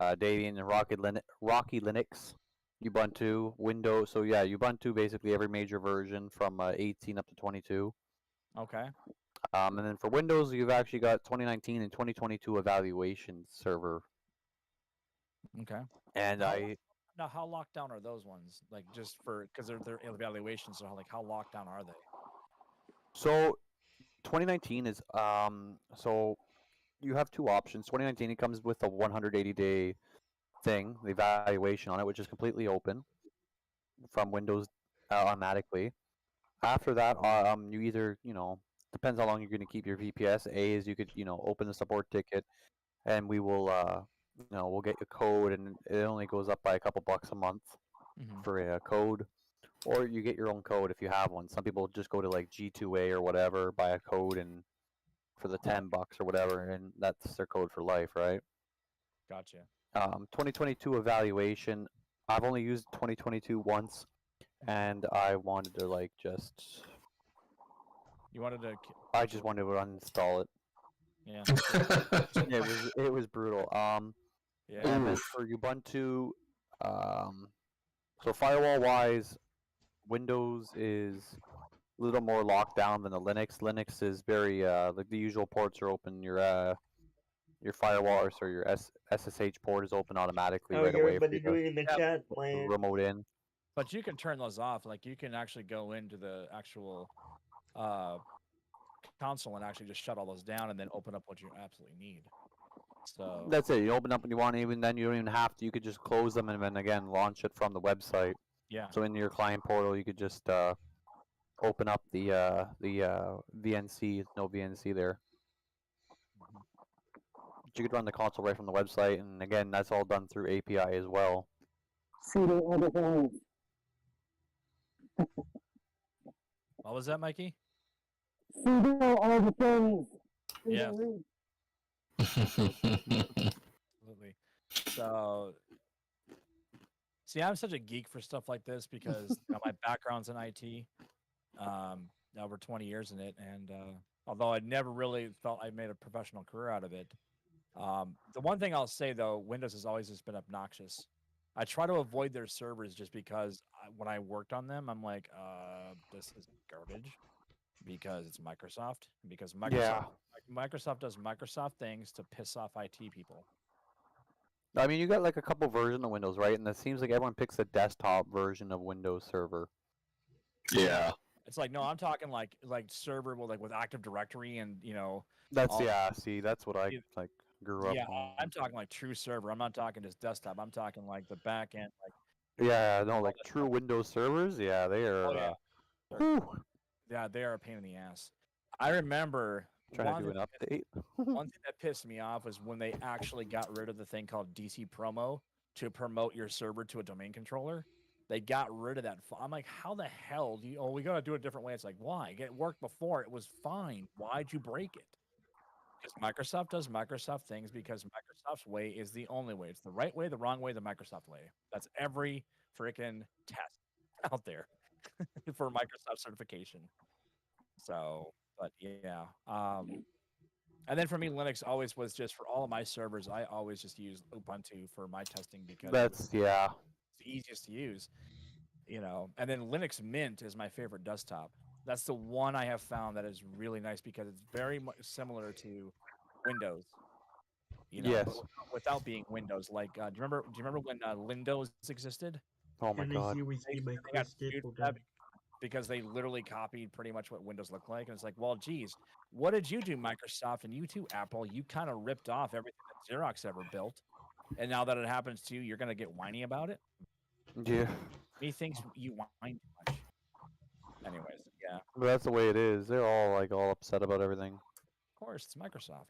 Debian, and Rocky Linux, Ubuntu, Windows. So yeah, Ubuntu basically every major version from 18 up to 22. Okay. And then for Windows, you've actually got 2019 and 2022 evaluation server. Okay. And Now, how locked down are those ones? Like, just for because they're evaluations, so how locked down are they? so 2019 is so you have two options. 2019 it comes with a 180-day thing, the evaluation on it, which is completely open from Windows automatically. After that, you either depends how long you're going to keep your VPS. A is you could open the support ticket, and we will we'll get your code, and it only goes up by a couple bucks a month for a code. Or you get your own code if you have one. Some people just go to like G2A or whatever, buy a code and for the $10 or whatever, and that's their code for life, right? Gotcha. 2022 evaluation. I've only used 2022 once, and I wanted to like just. You wanted to. I just wanted to uninstall it. Yeah. It was brutal. Yeah. And then for Ubuntu, so firewall wise, Windows is a little more locked down than the Linux. Linux is very like the usual ports are open. Your your firewall or your SSH port is open automatically How's right away for everybody you to doing in the Yeah, chat, man? remote in. But you can turn those off. Like you can actually go into the actual uh, console and actually just shut all those down and then open up what you absolutely need. So That's it. You open up when you want. Even then, you don't even have to. You could just close them and then again launch it from the website. yeah, So in your client portal, you could just open up the VNC. No VNC there. But you could run the console right from the website, and again, that's all done through API as well. what was that, Mikey? all the things. Yes. Absolutely. So, see, I'm such a geek for stuff like this because my background's in IT, over 20 years in it, and although I never really felt I made a professional career out of it, the one thing I'll say though, Windows has always just been obnoxious. I try to avoid their servers just because when I worked on them, I'm like, this is garbage because it's Microsoft. Because Microsoft does Microsoft things to piss off IT people. I mean, you got like a couple versions of Windows, right? And it seems like everyone picks the desktop version of Windows Server. Yeah. It's like, no, I'm talking like server with Active Directory and That's all- See, that's what I Yeah. like grew up yeah, on. I'm talking like true server. I'm not talking just desktop. I'm talking like the back end. Like, Yeah, no, like that true Windows servers. Yeah, they are. oh yeah, Whew, yeah, they are a pain in the ass. I remember trying to do an update. one thing that pissed me off was when they actually got rid of the thing called DC Promo to promote your server to a domain controller. They got rid of that. I'm like, how the hell do you? Oh, we got to do it a different way. It's like, why? It worked before. It was fine. Why'd you break it? Because Microsoft does Microsoft things because Microsoft's way is the only way. It's the right way, the wrong way, the Microsoft way. That's every freaking test out there for Microsoft certification. So, but yeah. And then for me, Linux always was just for all of my servers. I always just use Ubuntu for my testing because That's it's the easiest to use. And then Linux Mint is my favorite desktop. That's the one I have found that is really nice because it's very much similar to Windows. Yes. But without being Windows. Like, do you remember when Windows existed? Oh my Can I god. see with me my They got Chris sued staple for that gun? because they literally copied pretty much what Windows looked like, and it's like, well, geez, what did you do, Microsoft, and you too, Apple? You kind of ripped off everything that Xerox ever built, and now that it happens to you, you're gonna get whiny about it. Yeah. Methinks you whine too much. Anyways, yeah, But that's the way it is. They're all upset about everything. of course, it's Microsoft.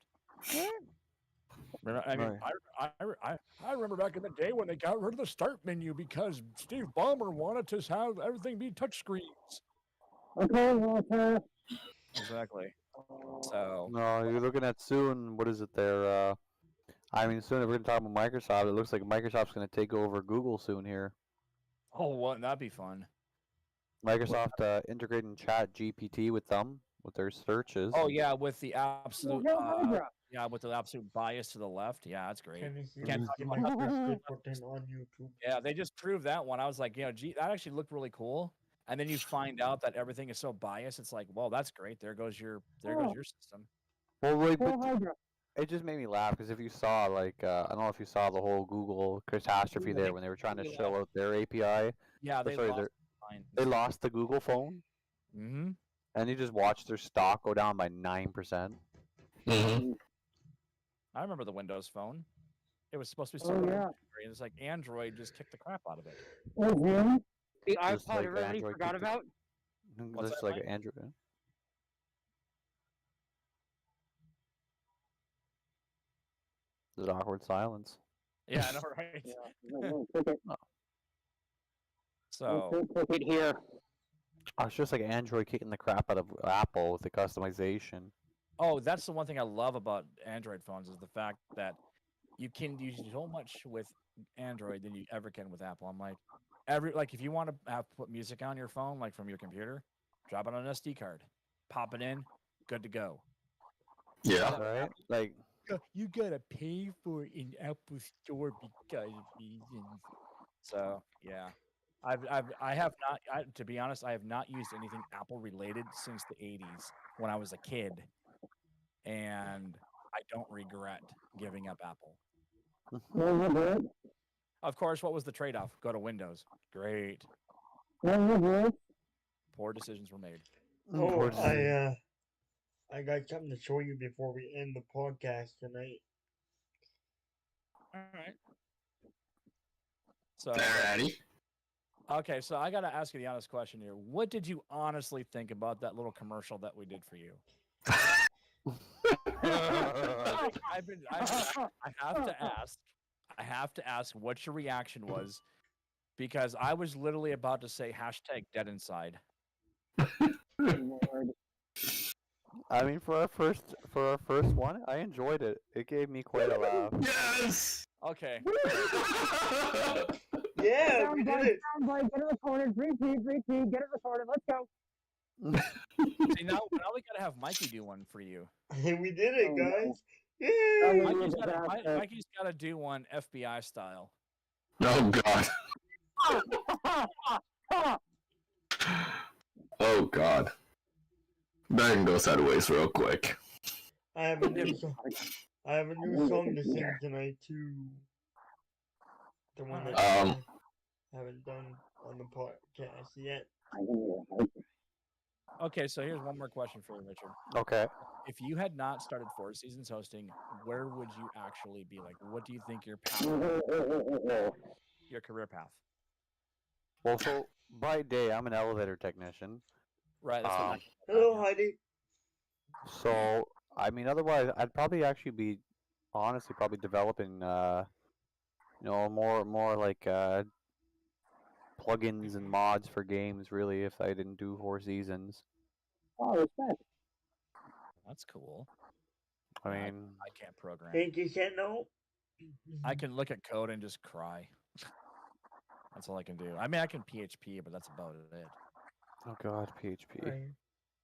I mean, Right. I remember back in the day when they got rid of the start menu because Steve Ballmer wanted to have everything be touchscreens. Okay, Walter. Exactly. So No, you're looking at soon. What is it there? I mean, soon if we're gonna talk about Microsoft, it looks like Microsoft's gonna take over Google soon here. oh, wouldn't that be fun? Microsoft integrating Chat GPT with them with their searches. Oh yeah, with the absolute Well, Hydra. yeah, with the absolute bias to the left. Yeah, that's great. Can I see Can't with talk me about my how- Chris staple gun on YouTube? Yeah, they just proved that one. I was like, gee, that actually looked really cool. And then you find out that everything is so biased. It's like, well, that's great. There goes your system. Well, like, Well, but Hydra. it just made me laugh because if you saw, like, I don't know if you saw the whole Google catastrophe there when they were trying to show out their API. Yeah, Or they sorry, lost they lost the Google phone, Mm-hmm. and you just watched their stock go down by 9%. Mm-hmm. I remember the Windows Phone. It was supposed to be Oh, so yeah. and it's like Android just kicked the crap out of it. Oh, really? The Just iPod like everybody Android forgot kicked it- about? What's Just that, like Mike? Android. There's awkward silence. Yeah, I know, right? We'll take it. So We'll take it here. Oh, it's just like Android kicking the crap out of Apple with the customization. oh, that's the one thing I love about Android phones is the fact that you can do so much with Android than you ever can with Apple. I'm like, if you want to put music on your phone, like from your computer, drop it on an SD card, pop it in, good to go. Yeah. Right? Like, You gotta pay for it in Apple Store because of reasons. So yeah, I have not. To be honest, I have not used anything Apple related since the '80s when I was a kid, and I don't regret giving up Apple. Well, you good? Of course, what was the trade-off? Go to Windows. Great. Well, you good? Poor decisions were made. Oh, I got something to show you before we end the podcast tonight. All right. So, Alrighty. okay, so I got to ask you the honest question here. What did you honestly think about that little commercial that we did for you? I have to ask what your reaction was, because I was literally about to say hashtag dead inside. Lord. I mean, for our first one, I enjoyed it. It gave me quite a laugh. Yes. Okay. Yeah, we did it. Sound like, get it recorded. Repeat, get it recorded. Let's go. See, now we gotta have Mikey do one for you. We did it, Oh, no. guys. Oh, Yay! no. Mikey's gotta do one FBI style. Oh god. Oh god. That can go sideways real quick. I have a new song. I have a new song to sing tonight too. The one that I haven't done on the podcast yet. Okay, so here's one more question for you, Richard. Okay. If you had not started 4 seasons hosting, where would you actually be? Like, what do you think your path, your career path? Well, so by day, I'm an elevator technician. Right. That's what Hello, Heidi. So, I mean, otherwise, I'd probably actually be, honestly, probably developing, more like plugins and mods for games. Really, if I didn't do 4 seasons. Oh, respect. That's cool. I mean, I can't program. Thank you, Sentinel. I can look at code and just cry. That's all I can do. I mean, I can PHP, but that's about it. oh god, PHP. Right.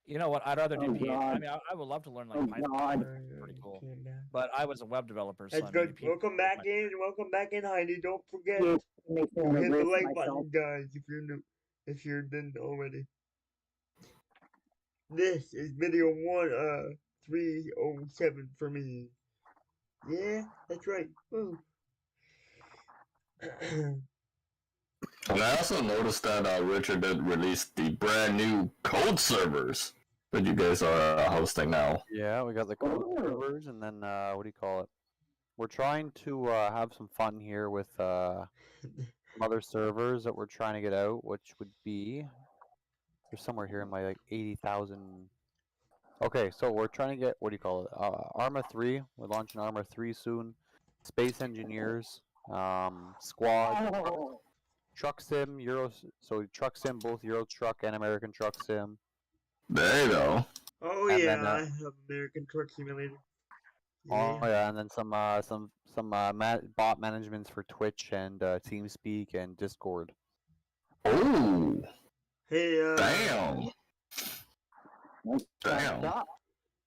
You know what? I'd rather do Oh, PHP. I God. mean, I would love to learn like Oh, Python. God. Pretty cool. Calm down. But I was a web developer, so That's I mean, good. Welcome back in. Welcome back in, Heidi. Don't forget It makes me to want to hit the riff like myself. button, guys, if you're new. If you didn't already. This is video 307 for me. Yeah, that's right. Woo. And I also noticed that Richard did release the brand new code servers that you guys are hosting now. Yeah, we got the code servers, and then what do you call it? We're trying to have some fun here with some other servers that we're trying to get out, which would be there's somewhere here in my like 80,000. Okay, so we're trying to get what do you call it? Arma 3. We're launching Arma 3 soon. Space Engineers, Squad, Oh, Truck Sim, so Truck Sim, both Euro Truck and American Truck Sim. There you go. Oh And yeah, then, I have American Truck Simulator. Oh yeah, and then some bot managements for Twitch and TeamSpeak and Discord. Oh, Hey, damn. Damn. stop.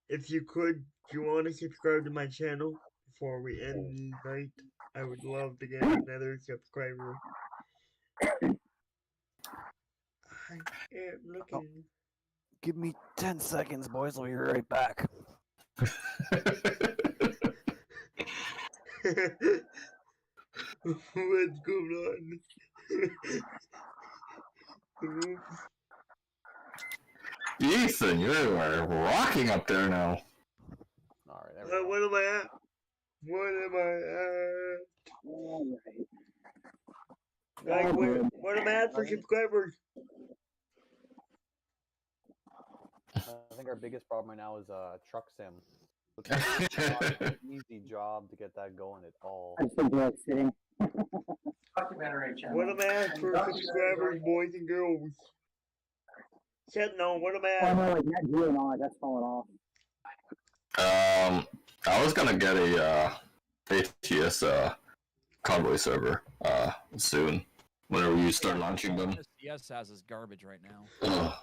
if you could, do you want to subscribe to my channel before we end the night? I would love to get another subscriber. I am looking. Give me 10 seconds, boys. I'll be right back. What's going on? Ethan, you are rocking up there now. All right. There we go. What am I at? What am I at? All Like, right. what am I at for subscribers? I think our biggest problem right now is Truck Sim. It's not an easy job to get that going at all. I'm so glad sitting. What am I at for subscribers, boys and girls? Sentinel, what am I Oh at? no, like Net Geo and all that's falling off. I was gonna get a ATS convoy server soon. Whenever you start launching them. This CS has is garbage right now. Ugh.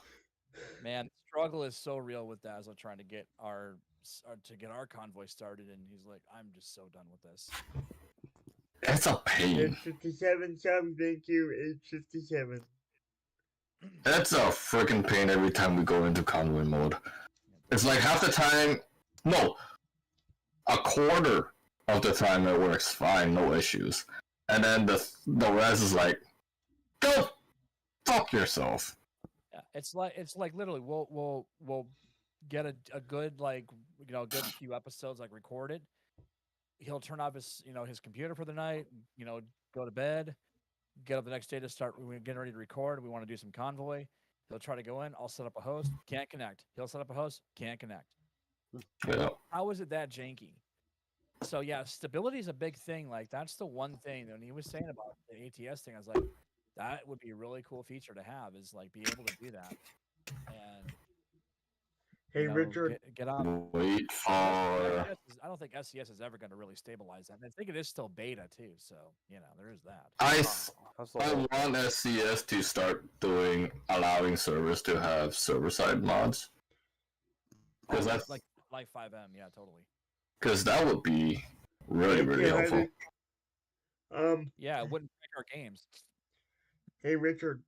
Man, the struggle is so real with Dazzle trying to get our convoy started, and he's like, "I'm just so done with this." It's a pain. It's 57 subs, thank you. It's 57. It's a freaking pain every time we go into convoy mode. It's like half the time. No. a quarter of the time it works fine, no issues, and then the rest is like, go fuck yourself. Yeah, it's like literally we'll get a good good few episodes like recorded. He'll turn off his computer for the night, go to bed, get up the next day to start getting ready to record. We want to do some convoy. He'll try to go in. I'll set up a host. Can't connect. He'll set up a host. Can't connect. Yeah. How is it that janky? So yeah, stability is a big thing. Like that's the one thing that when he was saying about the ATS thing, I was like, that would be a really cool feature to have is like be able to do that. And Hey, Richard. get on. Wait for. I don't think SCS is ever going to really stabilize that. And I think it is still beta too. So there is that. I That's the I whole- want SCS to start allowing servers to have server side mods. Because that's like 5M, yeah, totally. because that would be really really Yeah, helpful. Yeah, it wouldn't break our games. Hey, Richard.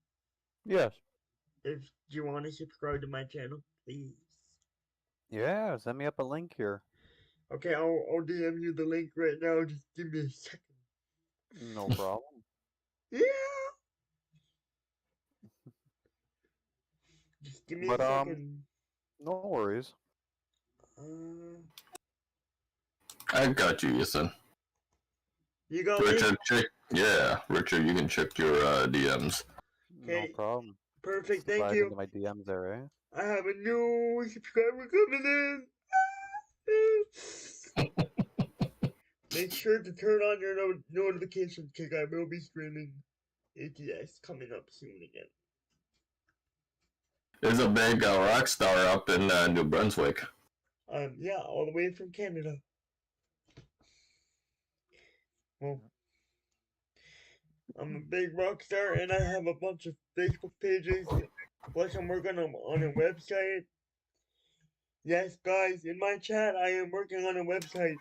Yes. If you want to subscribe to my channel, please. Yeah, send me up a link here. Okay, I'll DM you the link right now. Just give me a second. No problem. Yeah. Just give me But, a second. No worries. I got you, Ethan. You got me? Richard, Richard, you can check your DMs. No Okay. problem. Perfect. Thank Slide you. into my DMs there, eh? I have a new subscriber coming in. Make sure to turn on your notifications because I will be streaming ATS coming up soon again. There's a big rock star up in New Brunswick. Yeah, all the way from Canada. Well, I'm a big rock star and I have a bunch of Facebook pages. Plus, I'm working on a website. Yes, guys, in my chat, I am working on a website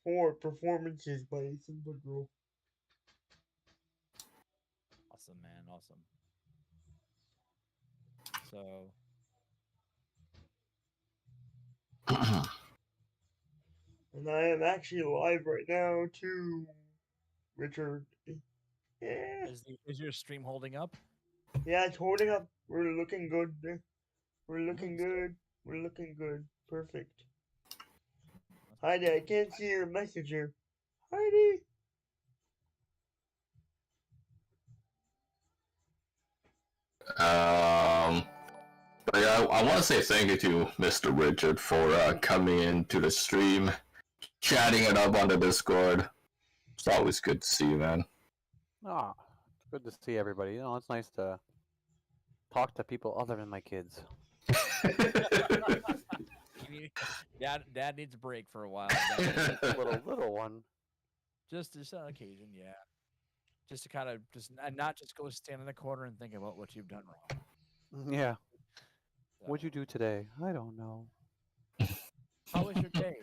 for performances by Simple Girl. Awesome, man. Awesome. So, And I am actually live right now too, Richard. Yeah, is your stream holding up? yeah, it's holding up. We're looking good. We're looking good. We're looking good. Perfect. Heidi, I can't see your message here. Heidi. But yeah, I want to say thank you to Mr. Richard for coming into the stream, chatting it up on the Discord. It's always good to see you, man. Ah, it's good to see everybody. It's nice to talk to people other than my kids. Dad needs a break for a while. little one. Just on occasion, yeah. Just to kind of not just go stand in the corner and think about what you've done wrong. Yeah. So, What'd you do today? I don't know. how was your day?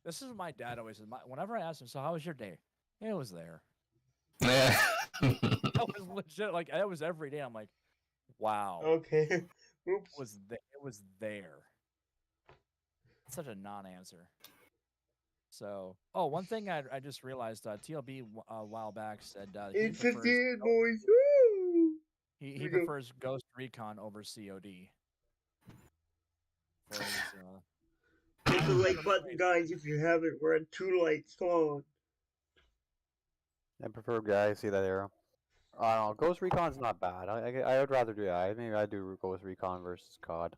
This is what my dad always says. Whenever I ask him, so how was your day? It was there. Yeah. That was legit. Like that was every day. I'm like, wow. Okay. Oops. It was there. Such a non-answer. So, one thing I just realized, TLB a while back said he 8:58, prefers, boys. Woo! he we go. prefers Ghost Recon over COD. For his, Hit the like button, guys, if you haven't. We're at 2 likes. Come on. I prefer guys. See that arrow? I don't know. Ghost Recon's not bad. I would rather do that. Maybe I do Ghost Recon versus COD.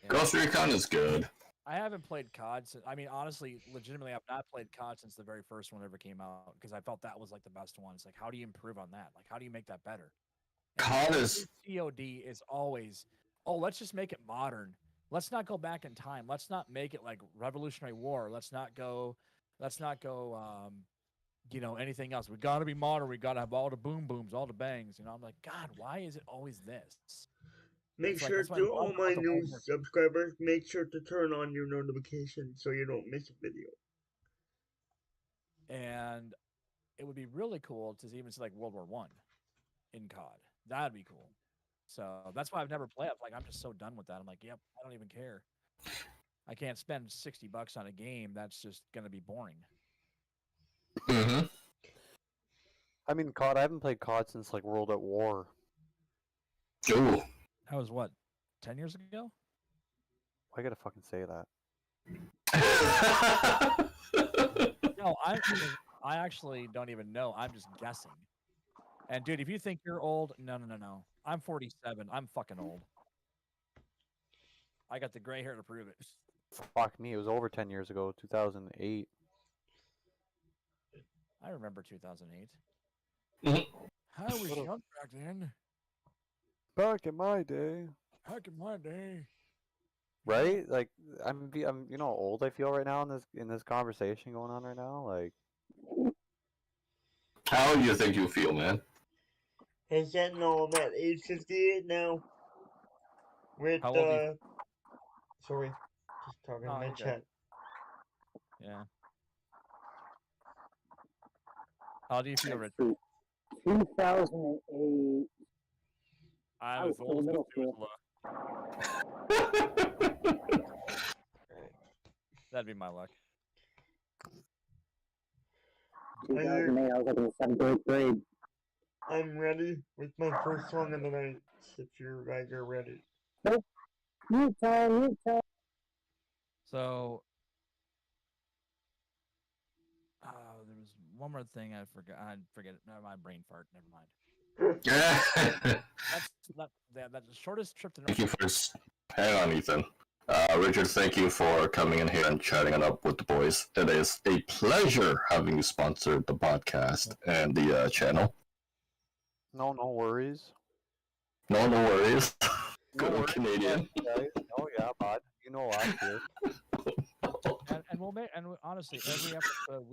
yeah. Ghost Recon is good. I haven't played COD since. I mean, honestly, legitimately, I've not played COD since the very first one ever came out because I felt that was like the best one. It's like, how do you improve on that? Like, how do you make that better? And COD is COD is always, let's just make it modern. Let's not go back in time. Let's not make it like Revolutionary War. Let's not go. Anything else. We got to be modern. We got to have all the boom booms, all the bangs. I'm like, God, why is it always this? Make It's like, sure that's why I to love all my about the new World War II. subscribers, make sure to turn on your notifications so you don't miss a video. And it would be really cool to even see like World War One in COD. That'd be cool. So that's why I've never played. I'm just so done with that. I'm like, yep, I don't even care. I can't spend $60 on a game. That's just gonna be boring. Mm-hmm. I mean, COD. I haven't played COD since like World at War. Ooh. That was what, 10 years ago? Why gotta fucking say that? No, I actually don't even know. I'm just guessing. And dude, if you think you're old, no. I'm 47. I'm fucking old. I got the gray hair to prove it. Fuck me, it was over 10 years ago, 2008. I remember 2008. Mhm. I was young back then. Back in my day. Back in my day. Right? Like I'm you know how old I feel right now in this conversation going on right now. Like How do you think you feel, man? Hey, Sentinel, I'm at age 58 now. With, How old are you? sorry, just talking Oh, in my you're good. chat. Yeah. How do you feel, Richard? 2008. I'm was as still old as middle school. Methuselah. That'd be my luck. 2008, I was like in the 7th, 8th grade. I'm ready with my first song of the night, if you guys are ready. You tell. So, there was one more thing I forgot. I forget it. No, my brain fart. Never mind. That's the shortest trip to Thank North. you for. Hang on, Ethan. Richard, thank you for coming in here and chatting it up with the boys. It is a pleasure having you sponsor the podcast and the channel. no worries. No worries. No Good old worries, Canadian. guys. Oh yeah, bud. You know us here. And we'll make, and honestly, every episode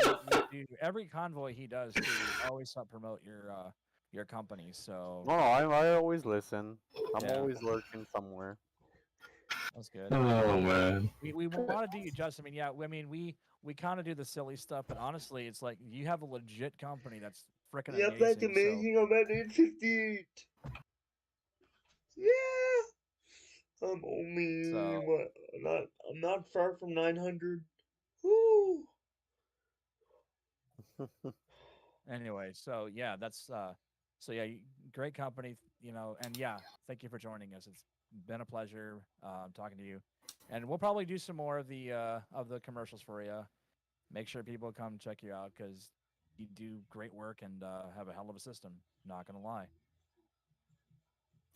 we do, every convoy he does too, we always help promote your company. So No, I always listen. I'm Yeah. always lurking somewhere. that's good. Oh man. We want to do you justice. I mean, yeah, we kind of do the silly stuff, but honestly, it's like you have a legit company that's freaking Yep, amazing. that's amazing. I'm at age 58. Yeah. I'm only, So- I'm not far from 900. Woo. Anyway, so yeah, that's so yeah, great company, and yeah, thank you for joining us. It's been a pleasure talking to you, and we'll probably do some more of the commercials for you. Make sure people come check you out because you do great work and have a hell of a system. Not gonna lie.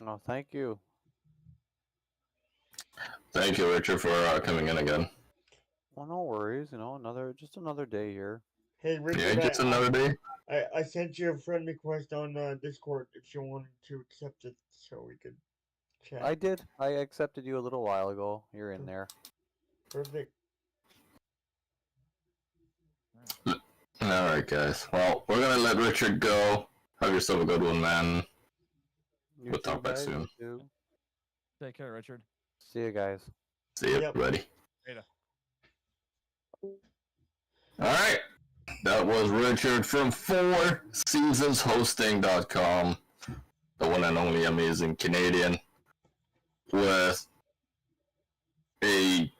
Oh, thank you. Thank you, Richard, for coming in again. Well, no worries. You know, just another day here. Hey, Yeah, Richard, just another day. I sent you a friend request on Discord if you wanted to accept it so we could chat. I did. I accepted you a little while ago. You're in there. Perfect. Alright, guys. Well, we're gonna let Richard go. Have yourself a good one, man. You We'll too, talk back guys. soon. You too. Take care, Richard. See you guys. See you, Yep. buddy. Later. Alright. That was Richard from 4seasonshosting.com. The one and only amazing Canadian. With a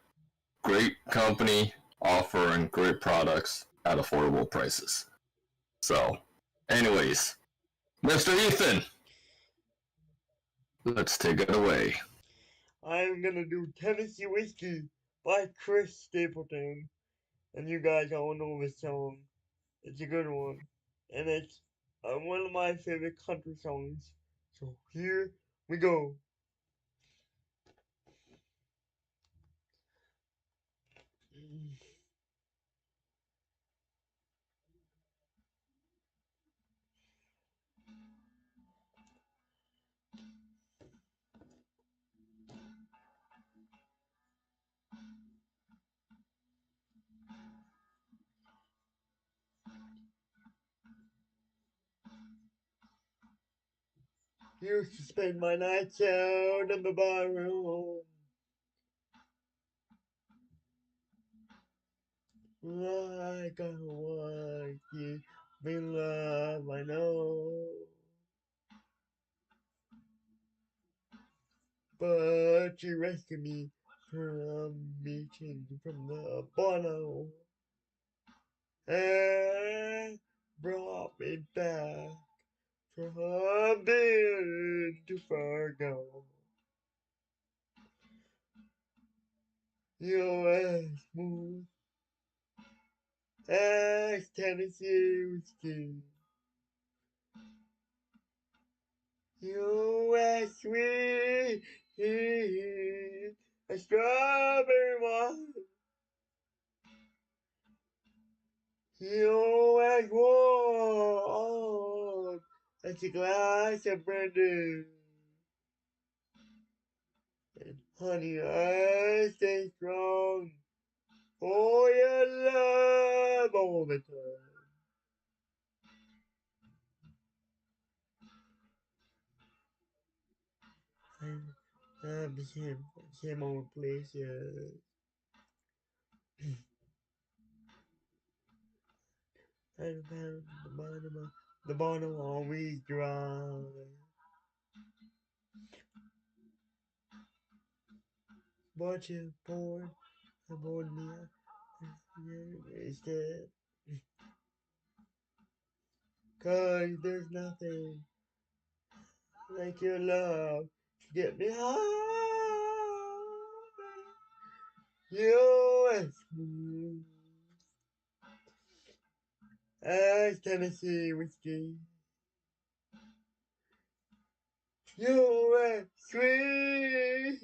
great company offering great products at affordable prices. So, anyways, Mr. Ethan, let's take it away. I'm gonna do Tennessee Whiskey by Chris Stapleton. And you guys all know this song. It's a good one. And it's one of my favorite country songs. So here we go. Used to spend my nights out in the barroom. Like a whitey, be love, I know. But she rescued me for a meeting from the bottom and brought me back from a bit too far ago. U.S. smooth as Tennessee whiskey. U.S. sweet a strawberry wine. U.S. warm as a glass of brandy. And honey, I stay strong for your love all the time. The same old places. And the bottom always dry. Watch it pour aboard me. Instead. Cause there's nothing like your love to get me high. U.S. smooth as Tennessee whiskey. U.S. sweet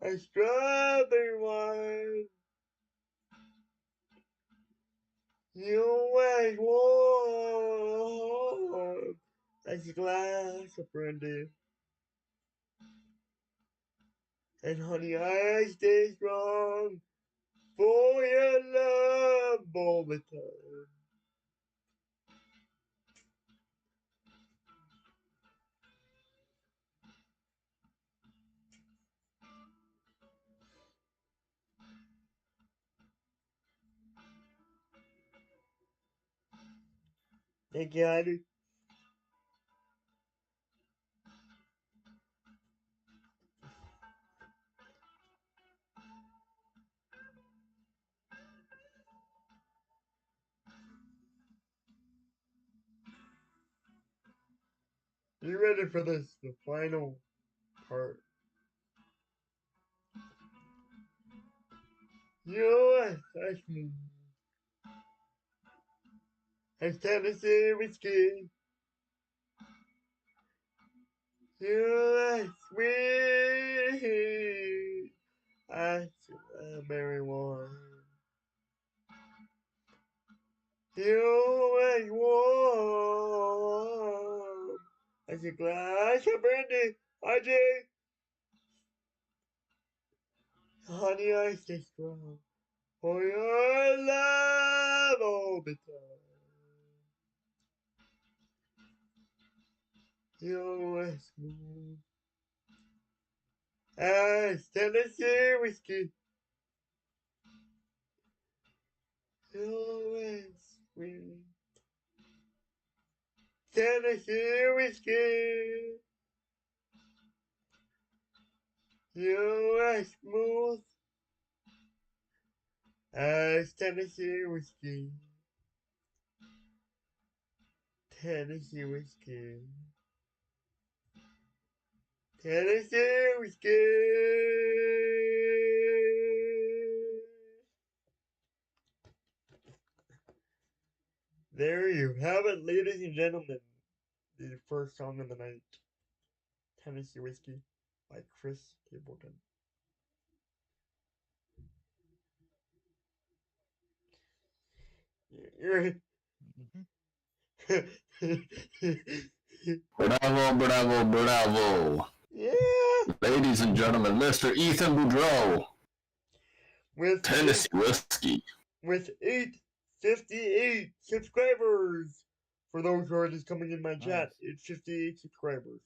as strawberry wine. U.S. warm as a glass of brandy. And honey, I stay strong for your love all the time. Thank you, honey. You ready for this? The final part. U.S. as Tennessee whiskey. U.S. sweet as strawberry wine. U.S. warm as a glass of brandy. RJ, honey, I stay strong for your love all the time. U.S. smooth as Tennessee whiskey. U.S. sweet Tennessee whiskey. U.S. smooth as Tennessee whiskey. Tennessee whiskey. Tennessee whiskey. There you have it, ladies and gentlemen. The first song of the night. Tennessee Whiskey by Chris Stapleton. You're Bravo, bravo, bravo. yeah. Ladies and gentlemen, Mr. Ethan Boudreau, With Tennessee Whiskey. with 858 subscribers. For those who are just coming in my chat, it's 58 subscribers.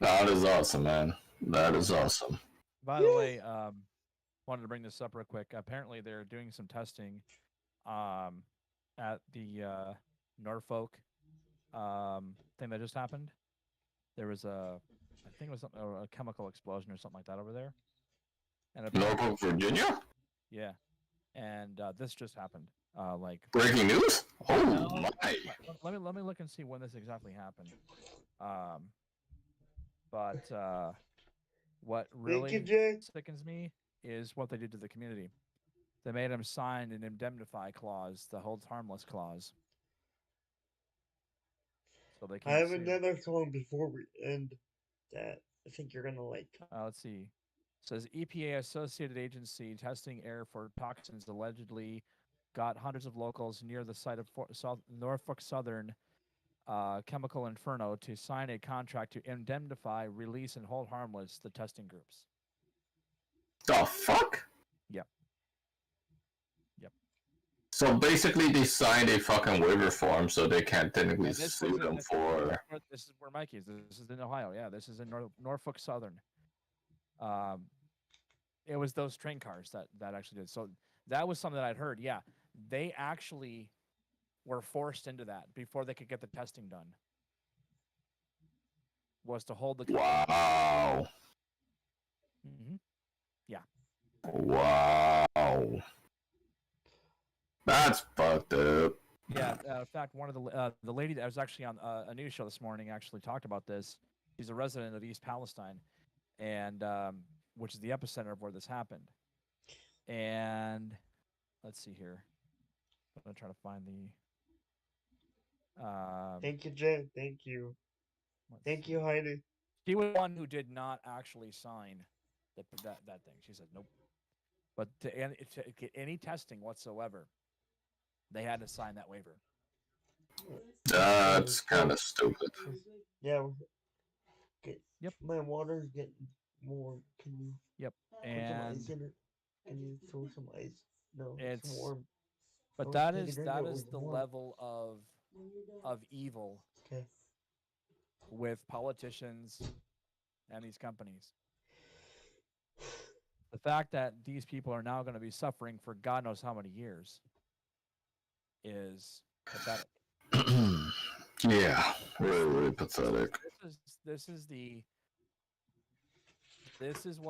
That is awesome, man. That is awesome. By the way, wanted to bring this up real quick. Apparently, they're doing some testing at the Norfolk thing that just happened. There was a I think it was something, a chemical explosion or something like that over there. And apparently, Norfolk, Virginia? yeah, and this just happened. Like Breaking news? Oh No, my. let me look and see when this exactly happened. But what Thank you, really Jay. sickens me is what they did to the community. They made them sign an indemnify clause, the hold harmless clause, so they I can't have sue. another song before we end that I think you're gonna like. Let's see. It says EPA Associated Agency testing air for toxins allegedly got hundreds of locals near the site of Norfolk Southern Chemical Inferno to sign a contract to indemnify, release, and hold harmless the testing groups. The fuck? Yep. So basically, they signed a fucking waiver form, so they can't technically And this sue was in- them this- for. This is where Mike is. This is in Ohio. Yeah, this is in Norfolk Southern. It was those train cars that actually did. So that was something that I'd heard. Yeah, they actually were forced into that before they could get the testing done. Was to hold the Wow. hmm Wow. That's fucked up. Yeah, in fact, one of the lady that was actually on a news show this morning actually talked about this. She's a resident of East Palestine, and which is the epicenter of where this happened. And let's see here. I'm gonna try to find the. Thank you, Jay. Thank you. let's Thank see. you, Heidi. She was one who did not actually sign that thing. She said nope. But to get any testing whatsoever, they had to sign that waiver. That's kind of stupid. Yeah. Okay. Yep. My water's getting warm. Can you put some And ice in it? Can you throw some ice? No, it's It's- warm. but I was that taking is it that earlier, it is was the warm. level of evil Okay. with politicians and these companies. The fact that these people are now going to be suffering for God knows how many years is pathetic. Yeah, really, really pathetic. This is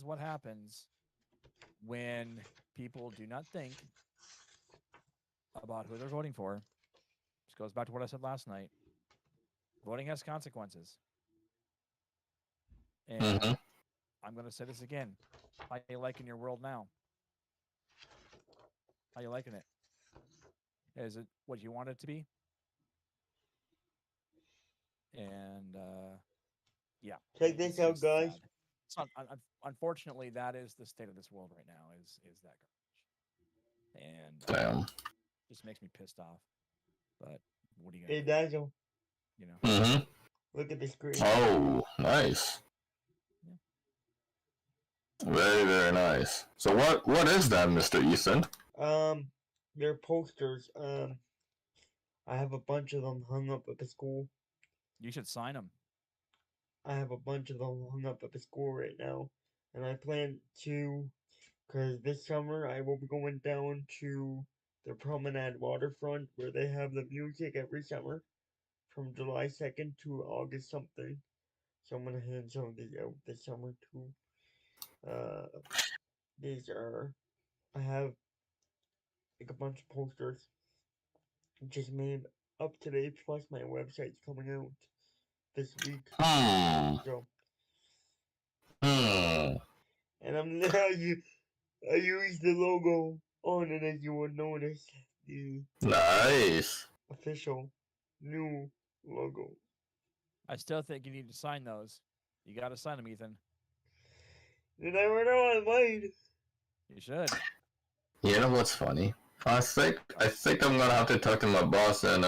what happens when people do not think about who they're voting for. This goes back to what I said last night. Voting has consequences. And Mhm. I'm going to say this again. How you liking your world now? How you liking it? Is it what you want it to be? And yeah. Check this it's out, just guys. sad. It's unfortunately, that is the state of this world right now. Is that garbage? And Damn. just makes me pissed off. But what are you Hey, gonna do? Daniel, You know? Mhm. look at the screen. Oh, nice. Very, very nice. So what is that, Mr. Easton? They're posters. I have a bunch of them hung up at the school. You should sign them. I have a bunch of them hung up at the school right now, and I plan to, cause this summer I will be going down to the Promenade Waterfront where they have the music every summer, from July 2nd to August something. So I'm gonna hand some of these out this summer too. These are, I have like a bunch of posters just made up today, plus my website's coming out this week. So, and I'm now I use the logo on it, as you would notice, the Nice. official new logo. I still think you need to sign those. You got to sign them, Ethan. You never know, I might. You should. You know what's funny? I think I'm gonna have to talk to my boss and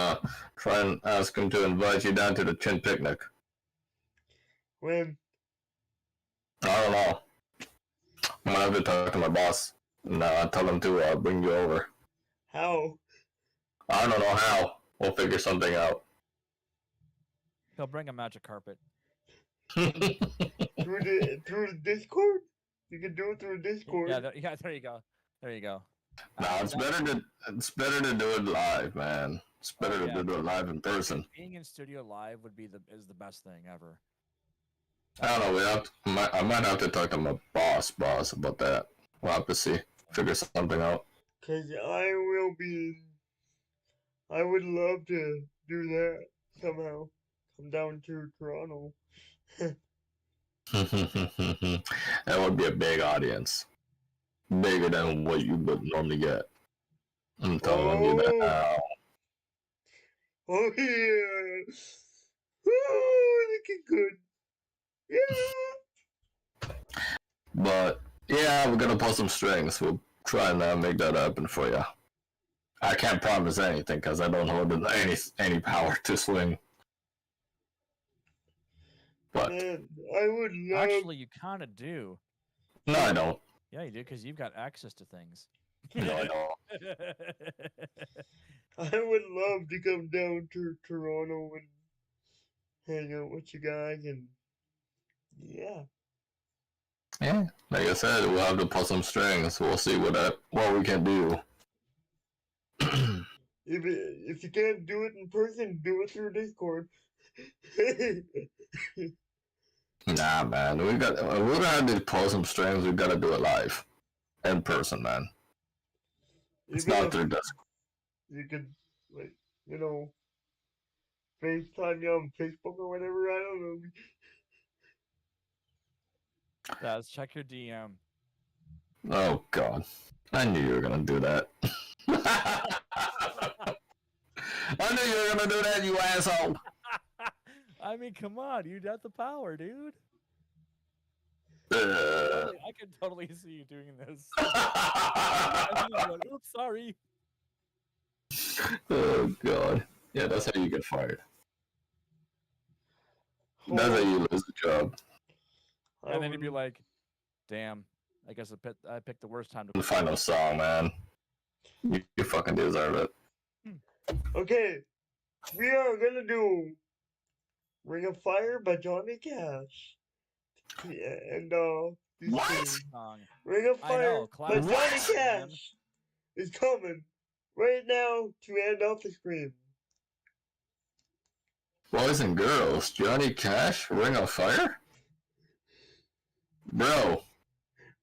try and ask him to invite you down to the Chin picnic. When? I don't know. I'm gonna have to talk to my boss and tell him to bring you over. How? I don't know how. We'll figure something out. He'll bring a magic carpet. Through the Discord? You can do it through Discord. Yeah, there you go. There you go. Nah, it's better to do it live, man. It's better yeah. to do it live in person. Being in studio live would be is the best thing ever. I don't know. I might have to talk to my boss about that. We'll have to see. Figure something out. Cause I would love to do that somehow. Come down to Toronto. That would be a big audience. Bigger than what you would normally get. I'm telling you that now. Oh yeah. Woo, looking good. Yeah. But yeah, we're gonna pull some strings. We'll try and make that happen for you. I can't promise anything because I don't hold any power to swing. But Man, I would love. Actually, you kind of do. no, I don't. Yeah, you do because you've got access to things. No, I don't. I would love to come down to Toronto and hang out with you guys and yeah. Yeah, like I said, we'll have to pull some strings. We'll see what we can do. If you can't do it in person, do it through Discord. Nah, man, we're gonna have to pull some strings. We gotta do it live, in person, man. It's Even not if through Discord. you could, like, FaceTime you on Facebook or whatever. I don't know. Let's check your DM. Oh God, I knew you were gonna do that. I knew you were gonna do that, you asshole. I mean, come on, you got the power, dude. Uh. I can totally see you doing this. I mean, like, oops, sorry. Oh God, yeah, that's how you get fired. That's how you lose a job. And then you'd be like, damn, I guess I picked the worst time to The final song, man. You fucking deserve it. Okay, we are gonna do Ring of Fire by Johnny Cash. Yeah, and this What? thing, song. Ring of I Fire know, by classic, Johnny man. Cash is coming right now to end off the screen. Boys and girls, Johnny Cash, Ring of Fire? Bro,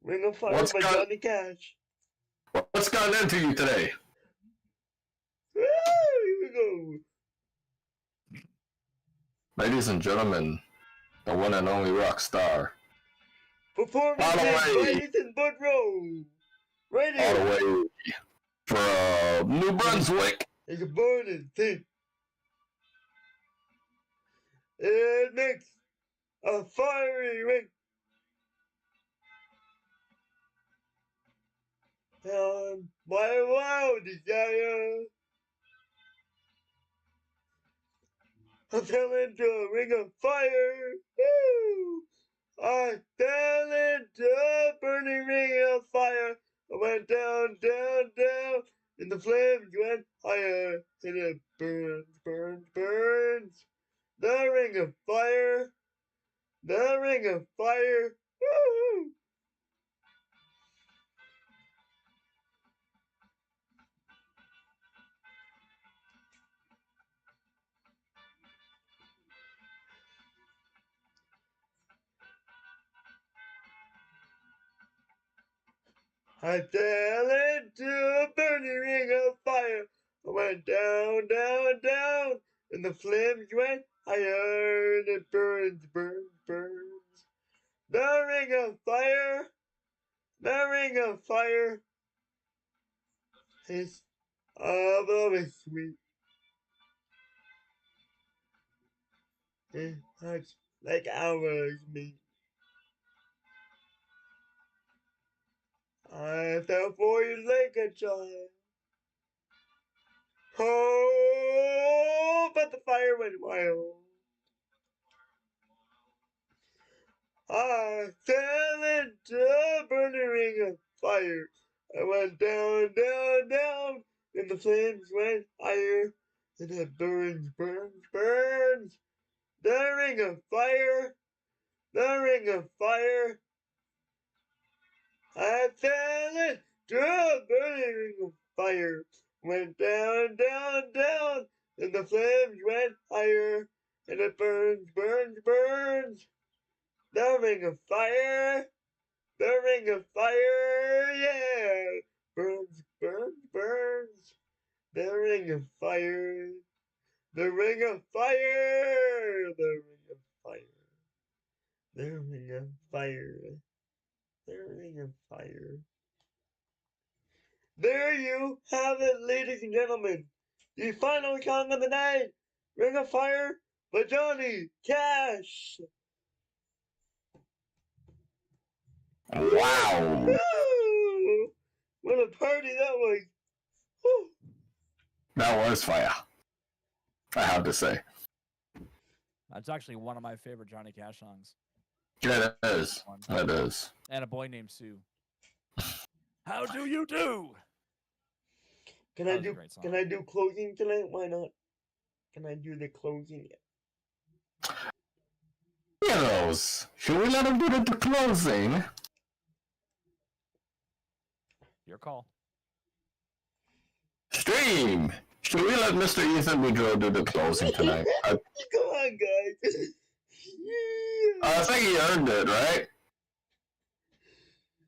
Ring of Fire What's by got- Johnny Cash. what's gotten into you today? Here we go. Ladies and gentlemen, the one and only rock star, Performance All the in way. Bradenton Bud Road. Right all here. the way from New Brunswick. It's a burning thing. It makes a fiery ring. And my wild desire. I fell into a ring of fire. Woo! I fell into a burning ring of fire. I went down, down, down, and the flames went higher. And it burns, burns, burns. The ring of fire. The ring of fire. Woo! I fell into a burning ring of fire. I went down, down, down, and the flames went higher, and it burns, burns, burns. The ring of fire, the ring of fire is very sweet. It hurts like ours, me. I fell for you like a child. Oh, but the fire went wild. I fell into a burning ring of fire. I went down, down, down, and the flames went higher. And it burns, burns, burns. The ring of fire, the ring of fire. I fell into a burning ring of fire. Went down, down, down, and the flames went higher. And it burns, burns, burns. The Ring of Fire. The Ring of Fire. Yeah. Burns, burns, burns. The Ring of Fire. The Ring of Fire. The Ring of Fire. The Ring of Fire. The Ring of Fire. There you have it, ladies and gentlemen. The final song of the night, Ring of Fire by Johnny Cash. Wow. Woo! What a party that was. Woo! That was fire. I have to say. That's actually one of my favorite Johnny Cash songs. Yeah, it is. One. It is. And A Boy Named Sue. How do you do? Can That I was a do great song. can I do closing tonight? Why not? Can I do the closing? Heroes, should we let him do the closing? Your call. Stream, should we let Mr. Ethan Boudreaux do the closing tonight? Come on, guys. I think he earned it, right?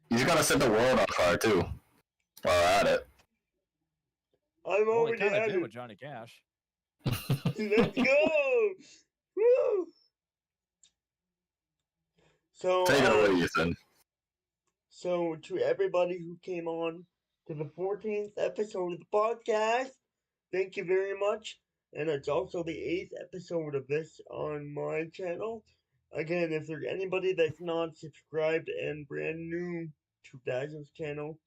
He's gonna set the world on fire too. While at it. I'm Well, we already kind of at did it. with Johnny Cash. Let's go! Woo! So, Take it away, Ethan. so to everybody who came on to the 14th episode of the podcast, thank you very much. And it's also the 8th episode of this on my channel. Again, if there's anybody that's not subscribed and brand new to Dazzle's channel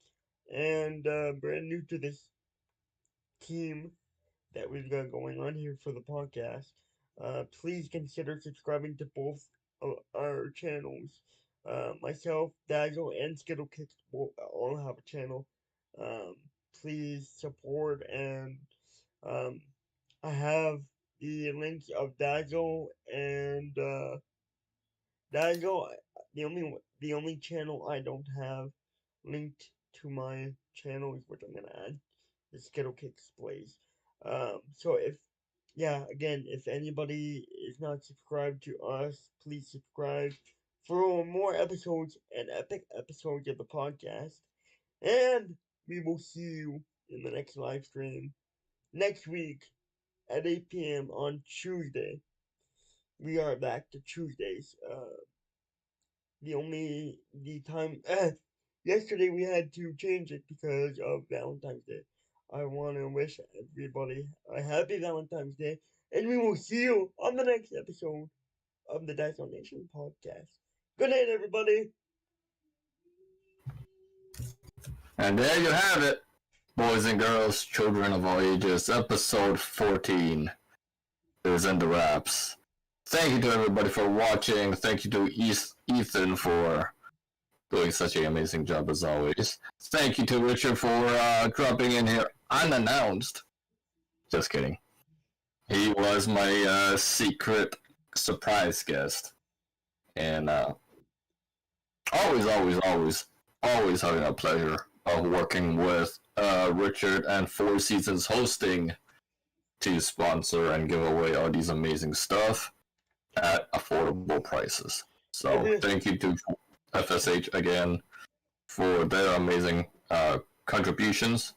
and brand new to this team that we've got going on here for the podcast, please consider subscribing to both of our channels. Myself, Dazzle, and Skittlekick will all have a channel. Please support, and I have the links of Dazzle and Dazzle. The only channel I don't have linked to my channel is what I'm gonna add. The Skittlekick Blaze. So if anybody is not subscribed to us, please subscribe for more episodes and epic episodes of the podcast. And we will see you in the next live stream next week at 8 p.m. on Tuesday. We are back to Tuesdays. The time yesterday we had to change it because of Valentine's Day. I want to wish everybody a happy Valentine's Day, and we will see you on the next episode of the Dazzle Nation podcast. Good night, everybody. And there you have it, boys and girls, children of all ages, episode 14 is in the wraps. Thank you to everybody for watching. Thank you to Ethan for doing such an amazing job as always. Thank you to Richard for dropping in here unannounced. Just kidding. He was my secret surprise guest. And always having a pleasure of working with Richard and Four Seasons Hosting to sponsor and give away all these amazing stuff at affordable prices. So thank you to FSH again for their amazing contributions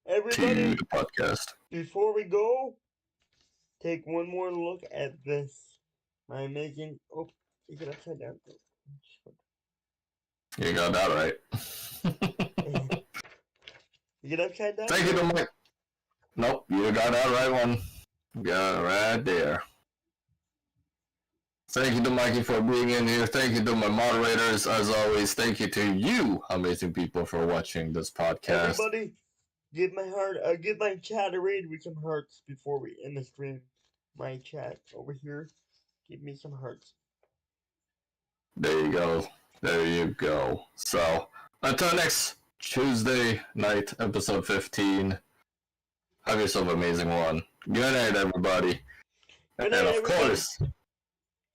to Everybody, the podcast. before we go, take one more look at this. My amazing. Oh, you get upside down. You got that right. You get upside down? Thank you to Mike. Nope, you got that right one. Got it right there. Thank you to Mikey for being in here. Thank you to my moderators, as always. Thank you to you, amazing people, for watching this podcast. Everybody, give my chat a raid with some hearts before we end the stream. My chat over here, give me some hearts. There you go. There you go. So, until next Tuesday night, episode 15, have yourself an amazing one. Good night, everybody. Good And night, of everybody. course,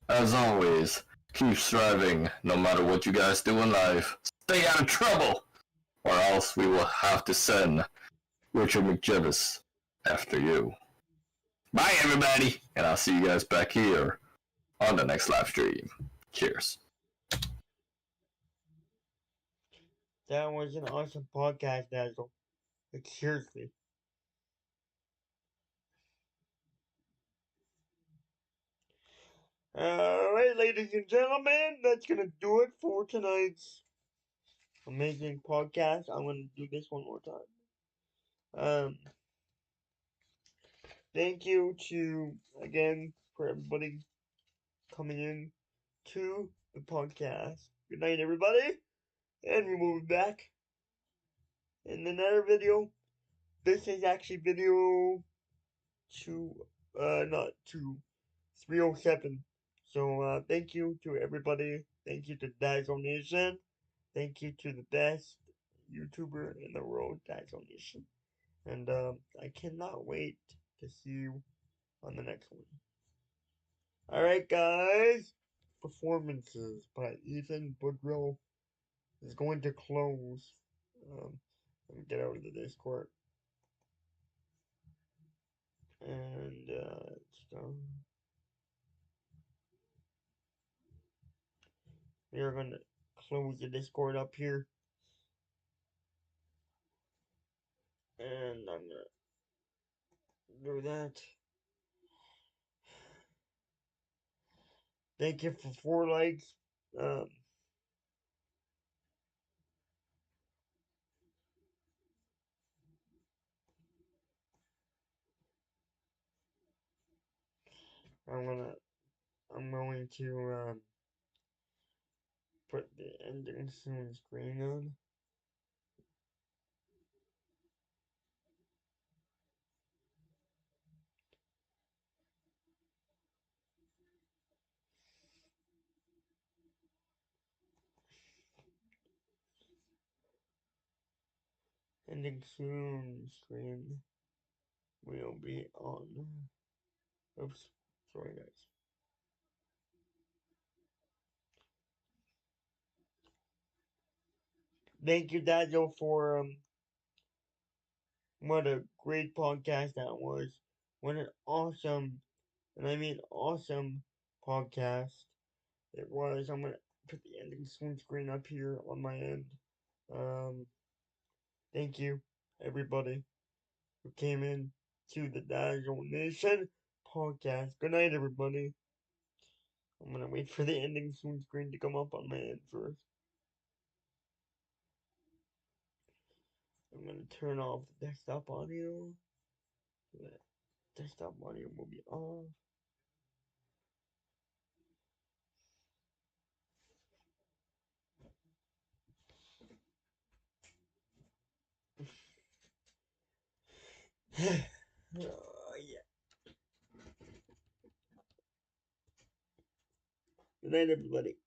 as always, keep striving no matter what you guys do in life. Stay out of trouble, or else we will have to send Richard McJevis after you. Bye, everybody, and I'll see you guys back here on the next live stream. Cheers. That was an awesome podcast, Dazzle. Like, seriously. Alright, ladies and gentlemen, that's gonna do it for tonight's amazing podcast. I'm gonna do this one more time. Thank you again for everybody coming in to the podcast. Good night, everybody, and we will be back in another video. This is actually video not 307. So, thank you to everybody. Thank you to Dazzle Nation. Thank you to the best YouTuber in the world, Dazzle Nation. And, I cannot wait to see you on the next one. Alright, guys. Performances by Ethan Boudreau is going to close. Let me get out of the Discord. And, we are going to close the Discord up here. And I'm going to do that. Thank you for 4 likes. I'm going to put the ending soon screen on. Ending soon screen will be on. Oops, sorry guys. Thank you, Daniel, for what a great podcast that was. What an awesome, and I mean awesome podcast it was. I'm gonna put the ending swing screen up here on my end. Thank you, everybody who came in to the Dazzle Nation podcast. Good night, everybody. I'm gonna wait for the ending swing screen to come up on my end first. I'm gonna turn off the desktop audio. The desktop audio will be off. Yeah. Good night, everybody.